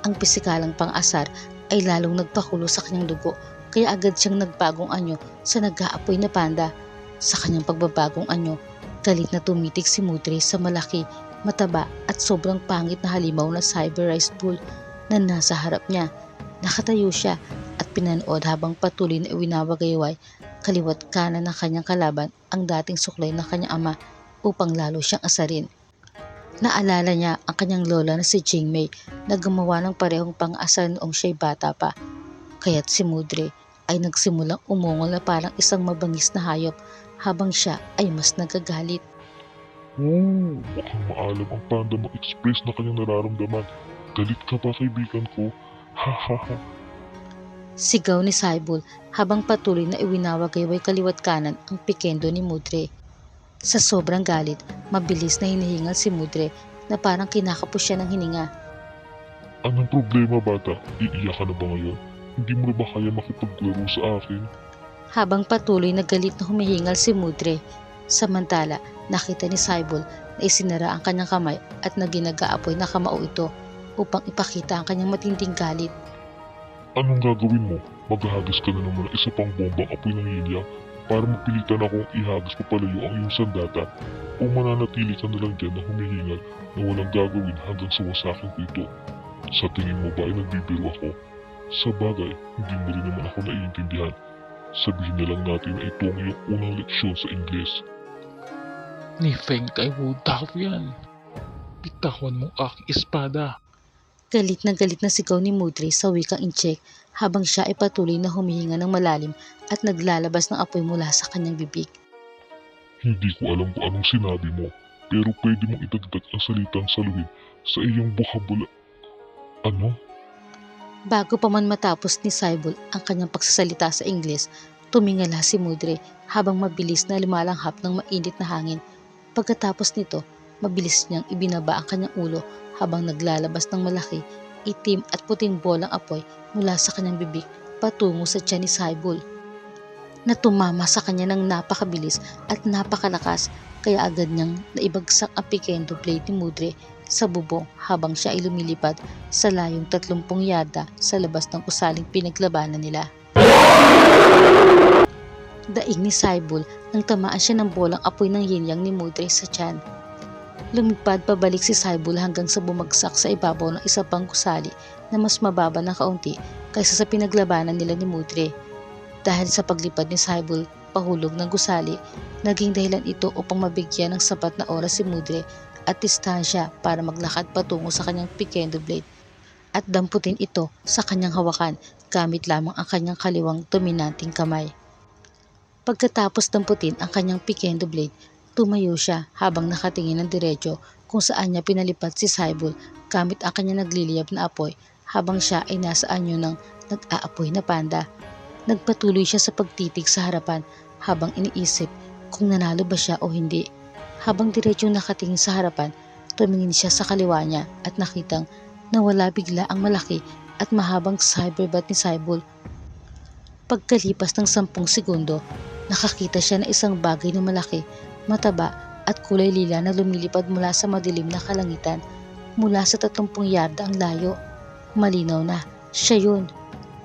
ang pisikalang pang-asar ay lalong nagpakulo sa kanyang dugo, kaya agad siyang nagbagong anyo sa nag-aapoy na panda. Sa kanyang pagbabagong anyo, galit na tumitig si Mudre sa malaki, mataba at sobrang pangit na halimaw na cyberized bull na nasa harap niya. Nakatayo siya at pinanood habang patuloy na iwinawagayway kaliwat kanan ng kanyang kalaban ang dating suklay ng kanyang ama upang lalo siyang asarin. Naalala niya ang kanyang lola na si Jingmei na gumawa ng parehong pang-asar noong siya'y bata pa. Kaya't si Mudre ay nagsimulang umungol na parang isang mabangis na hayop habang siya ay mas nagagalit. Mukhang maalam ang panda mag-express na kanyang nararamdaman. Galit ka ba kaibigan ko? Sigaw ni Saibul habang patuloy na iwinawagayway kaliwat kanan ang pikendo ni Mudre. Sa sobrang galit, mabilis na hinihingal si Mudre na parang kinakapos siya ng hininga. Anong problema bata? Iiyak ka na ba ngayon? Hindi mo na ba kaya makipaglaro sa akin? Habang patuloy na galit na humihingal si Mudre, samantala nakita ni Saibul na isinara ang kanyang kamay at naginag-aapoy na kamao ito upang ipakita ang kanyang matinding galit. Anong gagawin mo? Maghahagis ka na naman ng isa pang bombang apoy ng hilya? para mapilitan akong ihagis papalayo ang iyong sandata o mananatili ka na lang dyan na humihingal na walang gagawin hanggang sa wasakin ko ito. Sa tingin mo ba ay nagbibiro ako? Sa bagay, hindi mo rin naman ako naiintindihan. Sabihin na lang natin na ito ang iyong unang leksyon sa Ingles. Ni Feng Kai Wu Tao yan. Bitawan mo aking espada. Galit na sigaw ni Mudre sa wikang Inchik habang siya ay patuloy na humihinga ng malalim at naglalabas ng apoy mula sa kanyang bibig. Hindi ko alam kung anong sinabi mo, pero pwede mong idagdag ang salitang saluhin sa iyong vocabulary. Ano? Bago pa man matapos ni Saibul ang kanyang pagsasalita sa Ingles, tumingala si Mudre habang mabilis na lumalanghap ng mainit na hangin. Pagkatapos nito, mabilis niyang ibinaba ang kanyang ulo habang naglalabas ng malaki, itim at puting bolang apoy mula sa kanyang bibig patungo sa tiyan ni Saibul, na tumama sa kanya ng napakabilis at napakalakas, kaya agad niyang naibagsak ang pikendo blade ni Mudre sa bubong habang siya ay lumilipad sa layong 30 yarda sa labas ng usaling pinaglabanan nila. Daig ni Saibul nang tamaan siya ng bolang apoy ng yinyang ni Mudre sa tiyan. Lumipad pabalik si Saibul hanggang sa bumagsak sa ibabaw ng isa pang gusali na mas mababa ng kaunti kaysa sa pinaglabanan nila ni Mudre. Dahil sa paglipad ni Saibul pahulog ng gusali, naging dahilan ito upang mabigyan ng sapat na oras si Mudre at distansya para maglakad patungo sa kanyang pikendo blade at damputin ito sa kanyang hawakan gamit lamang ang kanyang kaliwang dominanting kamay. Pagkatapos damputin ang kanyang pikendo blade, tumayo siya habang nakatingin ng diretso kung saan niya pinalipad si Saibul gamit ang kanyang nagliliyab na apoy habang siya ay nasa anyo ng nag-aapoy na panda. Nagpatuloy siya sa pagtitig sa harapan habang iniisip kung nanalo ba siya o hindi. Habang diretsyong nakatingin sa harapan, tumingin siya sa kaliwa niya at nakitang nawala bigla ang malaki at mahabang cyberbat ni Saibul. Pagkalipas ng 10 segundo, nakakita siya ng isang bagay na malaki, mataba at kulay lila na lumilipad mula sa madilim na kalangitan mula sa 30 yarda ang layo. Malinaw na, siya yun.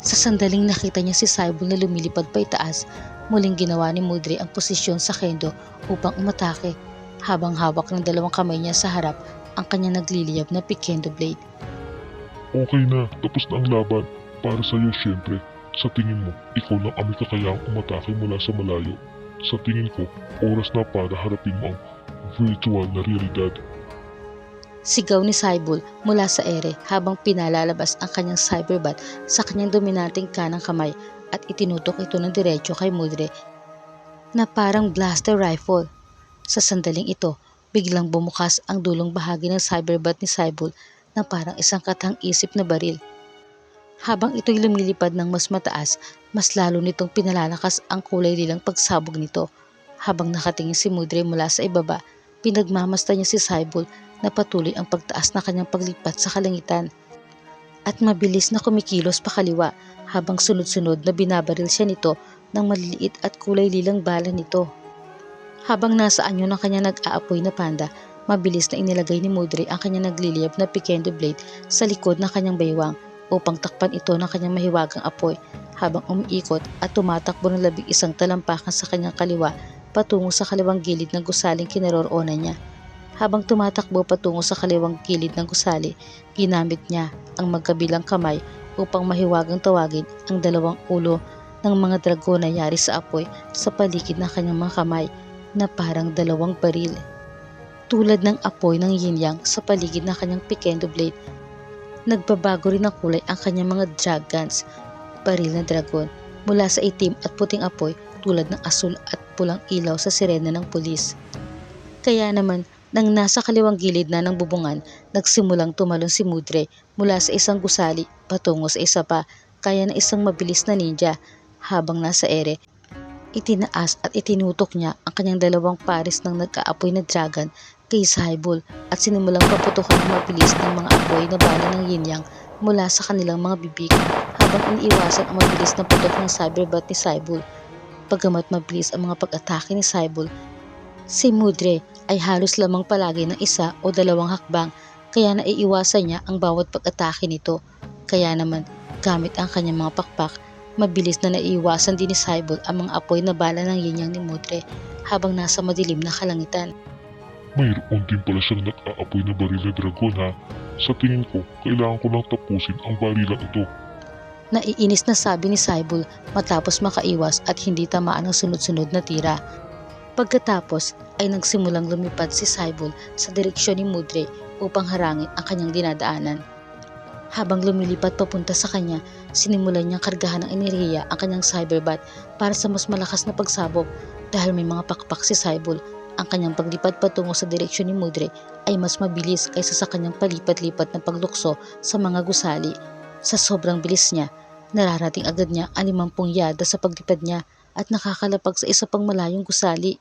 Sa sandaling nakita niya si Saibul na lumilipad pa itaas, muling ginawa ni Mudre ang posisyon sa kendo upang umatake, habang hawak ng 2 kamay niya sa harap ang kanyang nagliliyab na pikendo blade. Okay na, tapos na ang laban. Para sa'yo syempre. Sa tingin mo, ikaw lang ang may kakayahang umatake mula sa malayo. Sa tingin ko, oras na para harapin mo ang virtual na realidad. Sigaw ni Saibul mula sa ere habang pinalalabas ang kanyang cyberbat sa kanyang dominanteng kanang kamay at itinutok ito ng diretso kay Mudre na parang blaster rifle. Sa sandaling ito, biglang bumukas ang dulong bahagi ng cyberbat ni Saibul na parang isang katang-isip na baril. Habang ito'y lumilipad ng mas mataas, mas lalo nitong pinalalakas ang kulay lilang pagsabog nito. Habang nakatingin si Mudre mula sa ibaba, pinagmamasta niya si Saibul na patuloy ang pagtaas na kanyang paglipat sa kalangitan. At mabilis na kumikilos pakaliwa habang sunod-sunod na binabaril siya nito ng maliliit at kulay lilang bala nito. Habang nasa anyo ng kanyang nag-aapoy na panda, mabilis na inilagay ni Mudre ang kanyang nagliliyab na pikendo blade sa likod ng kanyang baywang upang takpan ito ng kanyang mahiwagang apoy habang umiikot at tumatakbo ng 11 talampakan sa kanyang kaliwa patungo sa kaliwang gilid ng gusaling kinaroroonan niya. Habang tumatakbo patungo sa kaliwang gilid ng gusali, ginamit niya ang magkabilang kamay upang mahiwagang tawagin ang 2 ulo ng mga dragon na yari sa apoy sa paligid ng kanyang mga kamay na parang 2 baril. Tulad ng apoy ng yin-yang sa paligid ng kanyang pikendo blade, nagbabago rin ng kulay ang kanyang mga drag guns, baril na dragon, mula sa itim at puting apoy tulad ng asul at pulang ilaw sa sirena ng pulis. Kaya naman, nang nasa kaliwang gilid na ng bubungan, nagsimulang tumalon si Mudre mula sa isang gusali patungo sa isa pa, kaya na isang mabilis na ninja. Habang nasa ere, itinaas at itinutok niya ang kanyang 2 pares ng nag-aapoy na dragon kay Saibul at sinimulang paputukan ng mabilis ng mga apoy na bala ng yin-yang mula sa kanilang mga bibig habang iniiwasan ang mabilis na putok ng cyberbat ni Saibul. Pagamat mabilis ang mga pag-atake ni Saibul, si Mudre ay halos lamang palagi ng 1 o 2 hakbang, kaya naiiwasan niya ang bawat pag-atake nito. Kaya naman, gamit ang kanyang mga pakpak, Mabilis na naiiwasan din ni Cybul ang mga apoy na bala ng yinyang ni Mudre habang nasa madilim na kalangitan. Mayroon din pala siyang nag-aapoy na baril na dragon ha. Sa tingin ko, kailangan ko lang tapusin ang barilang ito. Naiinis na sabi ni Cybul matapos makaiwas at hindi tamaan ng sunod-sunod na tira. Pagkatapos ay nagsimulang lumipad si Cybul sa direksyon ni Mudre upang harangin ang kanyang dinadaanan. Habang lumilipat papunta sa kanya, sinimulan niyang kargahan ng enerhiya ang kanyang cyberbat para sa mas malakas na pagsabog dahil may mga pakpak si Cybul. Ang kanyang paglipad patungo sa direksyon ni Mudre ay mas mabilis kaysa sa kanyang palipat-lipat na paglukso sa mga gusali. Sa sobrang bilis niya, nararating agad niya ang 50 yarda sa paglipad niya at nakakalapag sa isa pang malayong gusali.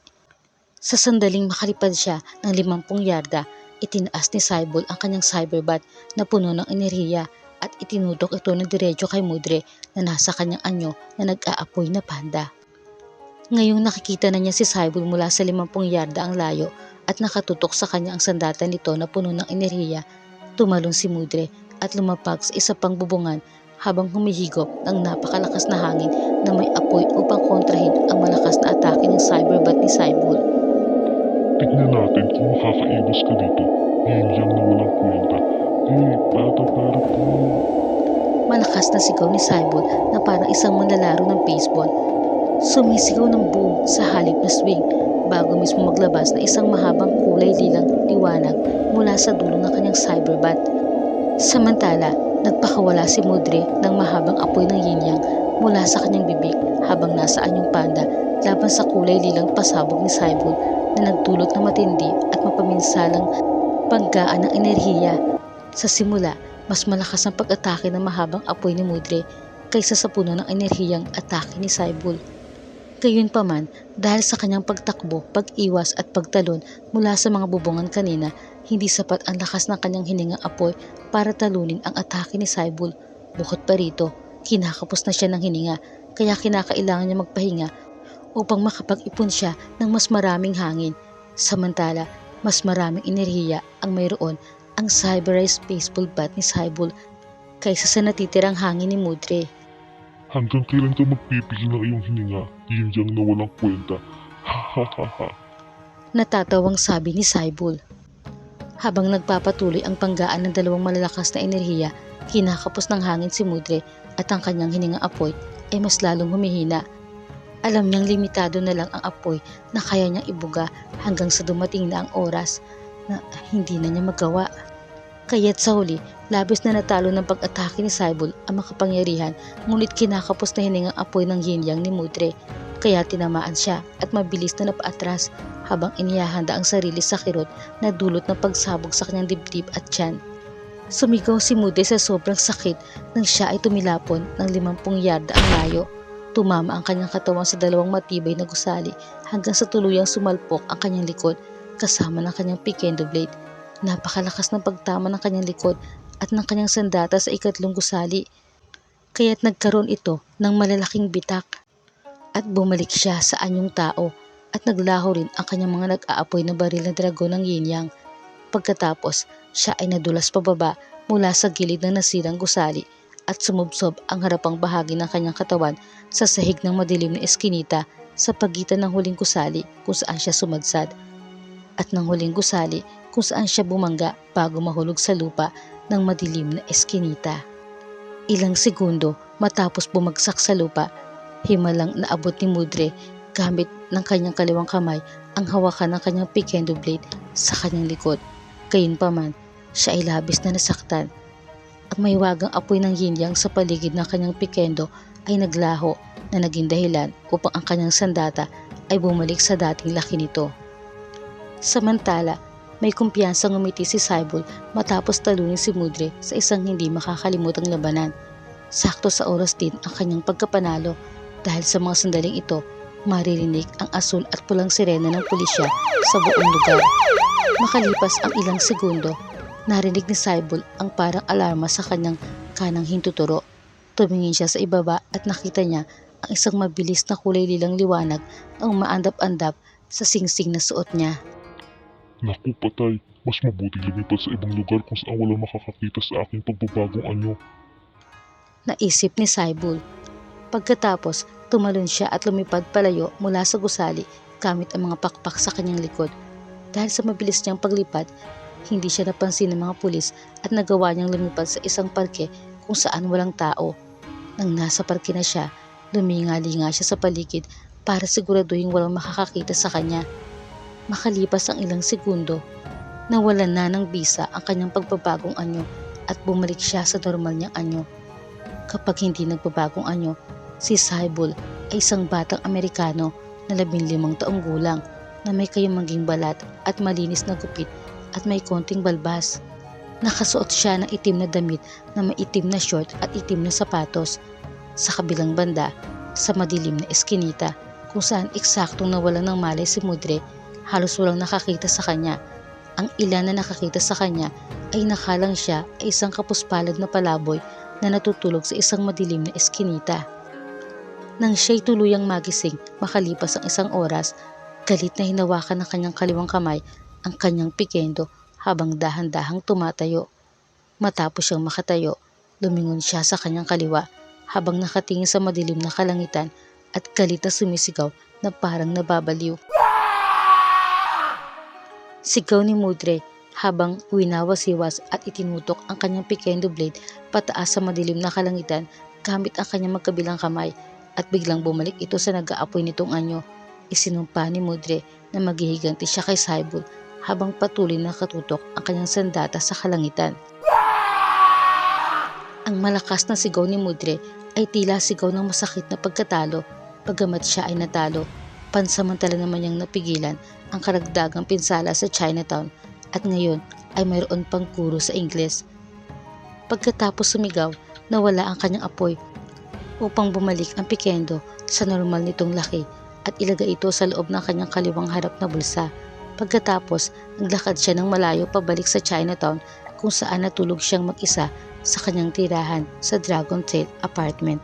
Sa sandaling makalipad siya ng 50 yarda, itinaas ni Cybul ang kanyang cyberbat na puno ng enerhiya at itinutok ito ng diretso kay Mudre na nasa kanyang anyo na nag-aapoy na panda. Ngayong nakikita na niya si Cybul mula sa 50 yarda ang layo at nakatutok sa kanya ang sandata nito na puno ng enerhiya, tumalon si Mudre at lumapag sa isa pang bubungan habang humihigop ng napakalakas na hangin na may apoy upang kontrahin ang malakas na atake ng cyberbat ni Cybul. Tignan natin kung makakaiwas ka dito. Yinyang na walang kwenta. Para po. Malakas na sigaw ni Cybul na parang isang manlalaro ng baseball. Sumisigaw ng boom sa halip na swing bago mismo maglabas na isang mahabang kulay lilang liwanag mula sa dulo ng kanyang cyberbat. Samantala, nagpakawala si Mudre ng mahabang apoy ng yinyang mula sa kanyang bibig habang nasa anyong panda laban sa kulay lilang pasabog ni Cybul na nagdulot ng matindi at mapaminsalang paggaan ng enerhiya. Sa simula, mas malakas ang pag-atake ng mahabang apoy ni Mudre kaysa sa puno ng enerhiyang atake ni Cybul. Gayunpaman, dahil sa kanyang pagtakbo, pag-iwas at pagtalon mula sa mga bubungan kanina, hindi sapat ang lakas ng kanyang hiningang apoy para talunin ang atake ni Cybul. Bukod pa rito, kinakapos na siya ng hininga kaya kinakailangan niya magpahinga upang makapag-ipon siya ng mas maraming hangin. Samantala, mas maraming enerhiya ang mayroon ang cyberized baseball bat ni Cybul kaysa sa natitirang hangin ni Mudre. Hanggang kailan ka magpipigil ng iyong hininga? Yinyang na walang kwenta. Ha ha ha ha. Natatawang sabi ni Cybul. Habang nagpapatuloy ang panggaan ng dalawang malalakas na enerhiya, kinakapos ng hangin si Mudre at ang kanyang hiningang apoy ay mas lalong humihina. Alam niyang limitado na lang ang apoy na kaya niyang ibuga hanggang sa dumating na ang oras na hindi na niya magawa. Kaya't sa huli, labis na natalo ng pag-atake ni Cybul ang makapangyarihan ngunit kinakapos na hiningang apoy ng yinyang ni Mudre. Kaya tinamaan siya at mabilis na napaatras habang inihahanda ang sarili sa kirot na dulot ng pagsabog sa kanyang dibdib at tiyan. Sumigaw si Mudre sa sobrang sakit nang siya ay tumilapon ng 50 yarda ang layo. Tumama ang kanyang katawan sa dalawang matibay na gusali hanggang sa tuluyang sumalpok ang kanyang likod kasama ng kanyang pikendo blade. Napakalakas ng pagtama ng kanyang likod at ng kanyang sandata sa ikatlong gusali. Kaya't nagkaroon ito ng malalaking bitak at bumalik siya sa anyong tao at naglaho rin ang kanyang mga nag-aapoy na baril na dragon ng yinyang. Pagkatapos, siya ay nadulas pababa mula sa gilid ng nasirang gusali at sumubsob ang harapang bahagi ng kanyang katawan sa sahig ng madilim na eskinita sa pagitan ng huling gusali kung saan siya sumadsad at ng huling gusali kung saan siya bumangga bago mahulog sa lupa ng madilim na eskinita. Ilang segundo matapos bumagsak sa lupa, himalang naabot ni Mudre gamit ng kanyang kaliwang kamay ang hawakan ng kanyang pikendo blade sa kanyang likod. Gayunpaman, siya ay labis na nasaktan. Ang mahiwagang apoy ng yinyang sa paligid ng kanyang pikendo ay naglaho na naging dahilan upang ang kanyang sandata ay bumalik sa dating laki nito. Samantala, may kumpiyansang ngumiti si Cybul matapos talunin si Mudre sa isang hindi makakalimutang labanan. Sakto sa oras din ang kanyang pagkapanalo dahil sa mga sandaling ito, maririnig ang asul at pulang sirena ng pulisya sa buong lugar. Makalipas ang ilang segundo, narinig ni Cybul ang parang alarma sa kanyang kanang hintuturo. Tumingin siya sa ibaba at nakita niya ang isang mabilis na kulay lilang liwanag na umaandap-andap sa singsing na suot niya. Naku patay, mas mabuti lumipat sa ibang lugar kung saan walang makakakita sa aking pagbabagong anyo. Naisip ni Cybul. Pagkatapos, tumalon siya at lumipad palayo mula sa gusali gamit ang mga pakpak sa kanyang likod. Dahil sa mabilis niyang paglipad, hindi siya napansin ng mga pulis at nagawa niyang lumipad sa isang parke kung saan walang tao. Nang nasa parke na siya, luminga-linga siya sa paligid para siguraduhin walang makakakita sa kanya. Makalipas ang ilang segundo, nawalan na ng bisa ang kanyang pagbabagong anyo at bumalik siya sa normal niyang anyo. Kapag hindi nagbabagong anyo, si Saibul ay isang batang Amerikano na 15 taong gulang na may kayumanging balat at malinis na gupit at may konting balbas. Nakasuot siya ng itim na damit na may itim na short at itim na sapatos. Sa kabilang banda, sa madilim na eskinita kung saan eksaktong nawalan ng malay si Mudre, halos walang nakakita sa kanya. Ang ilan na nakakita sa kanya ay nakalang siya ay isang kapuspalad na palaboy na natutulog sa isang madilim na eskinita. Nang siya'y tuluyang magising makalipas ang isang oras, galit na hinawakan ng kanyang kaliwang kamay ang kanyang pikendo habang dahan-dahang tumatayo. Matapos siyang makatayo, lumingon siya sa kanyang kaliwa habang nakatingin sa madilim na kalangitan at galit na sumisigaw na parang nababaliw. Sigaw ni Mudre habang winawasiwas at itinutok ang kanyang pikendo blade pataas sa madilim na kalangitan gamit ang kanyang magkabilang kamay at biglang bumalik ito sa nag-aapoy nitong anyo. Isinumpa ni Mudre na maghihiganti siya kay Saibul habang patuloy na katutok ang kanyang sandata sa kalangitan. Ang malakas na sigaw ni Mudre ay tila sigaw ng masakit na pagkatalo. Bagamat siya ay natalo, pansamantala naman niyang napigilan ang karagdagang pinsala sa Chinatown at ngayon ay mayroon pang kuro sa Ingles. Pagkatapos sumigaw, nawala ang kanyang apoy upang bumalik ang pikendo sa normal nitong laki at ilagay ito sa loob ng kanyang kaliwang harap na bulsa. Pagkatapos, naglakad siya ng malayo pabalik sa Chinatown kung saan natulog siyang mag-isa sa kanyang tirahan sa Dragon Tail apartment.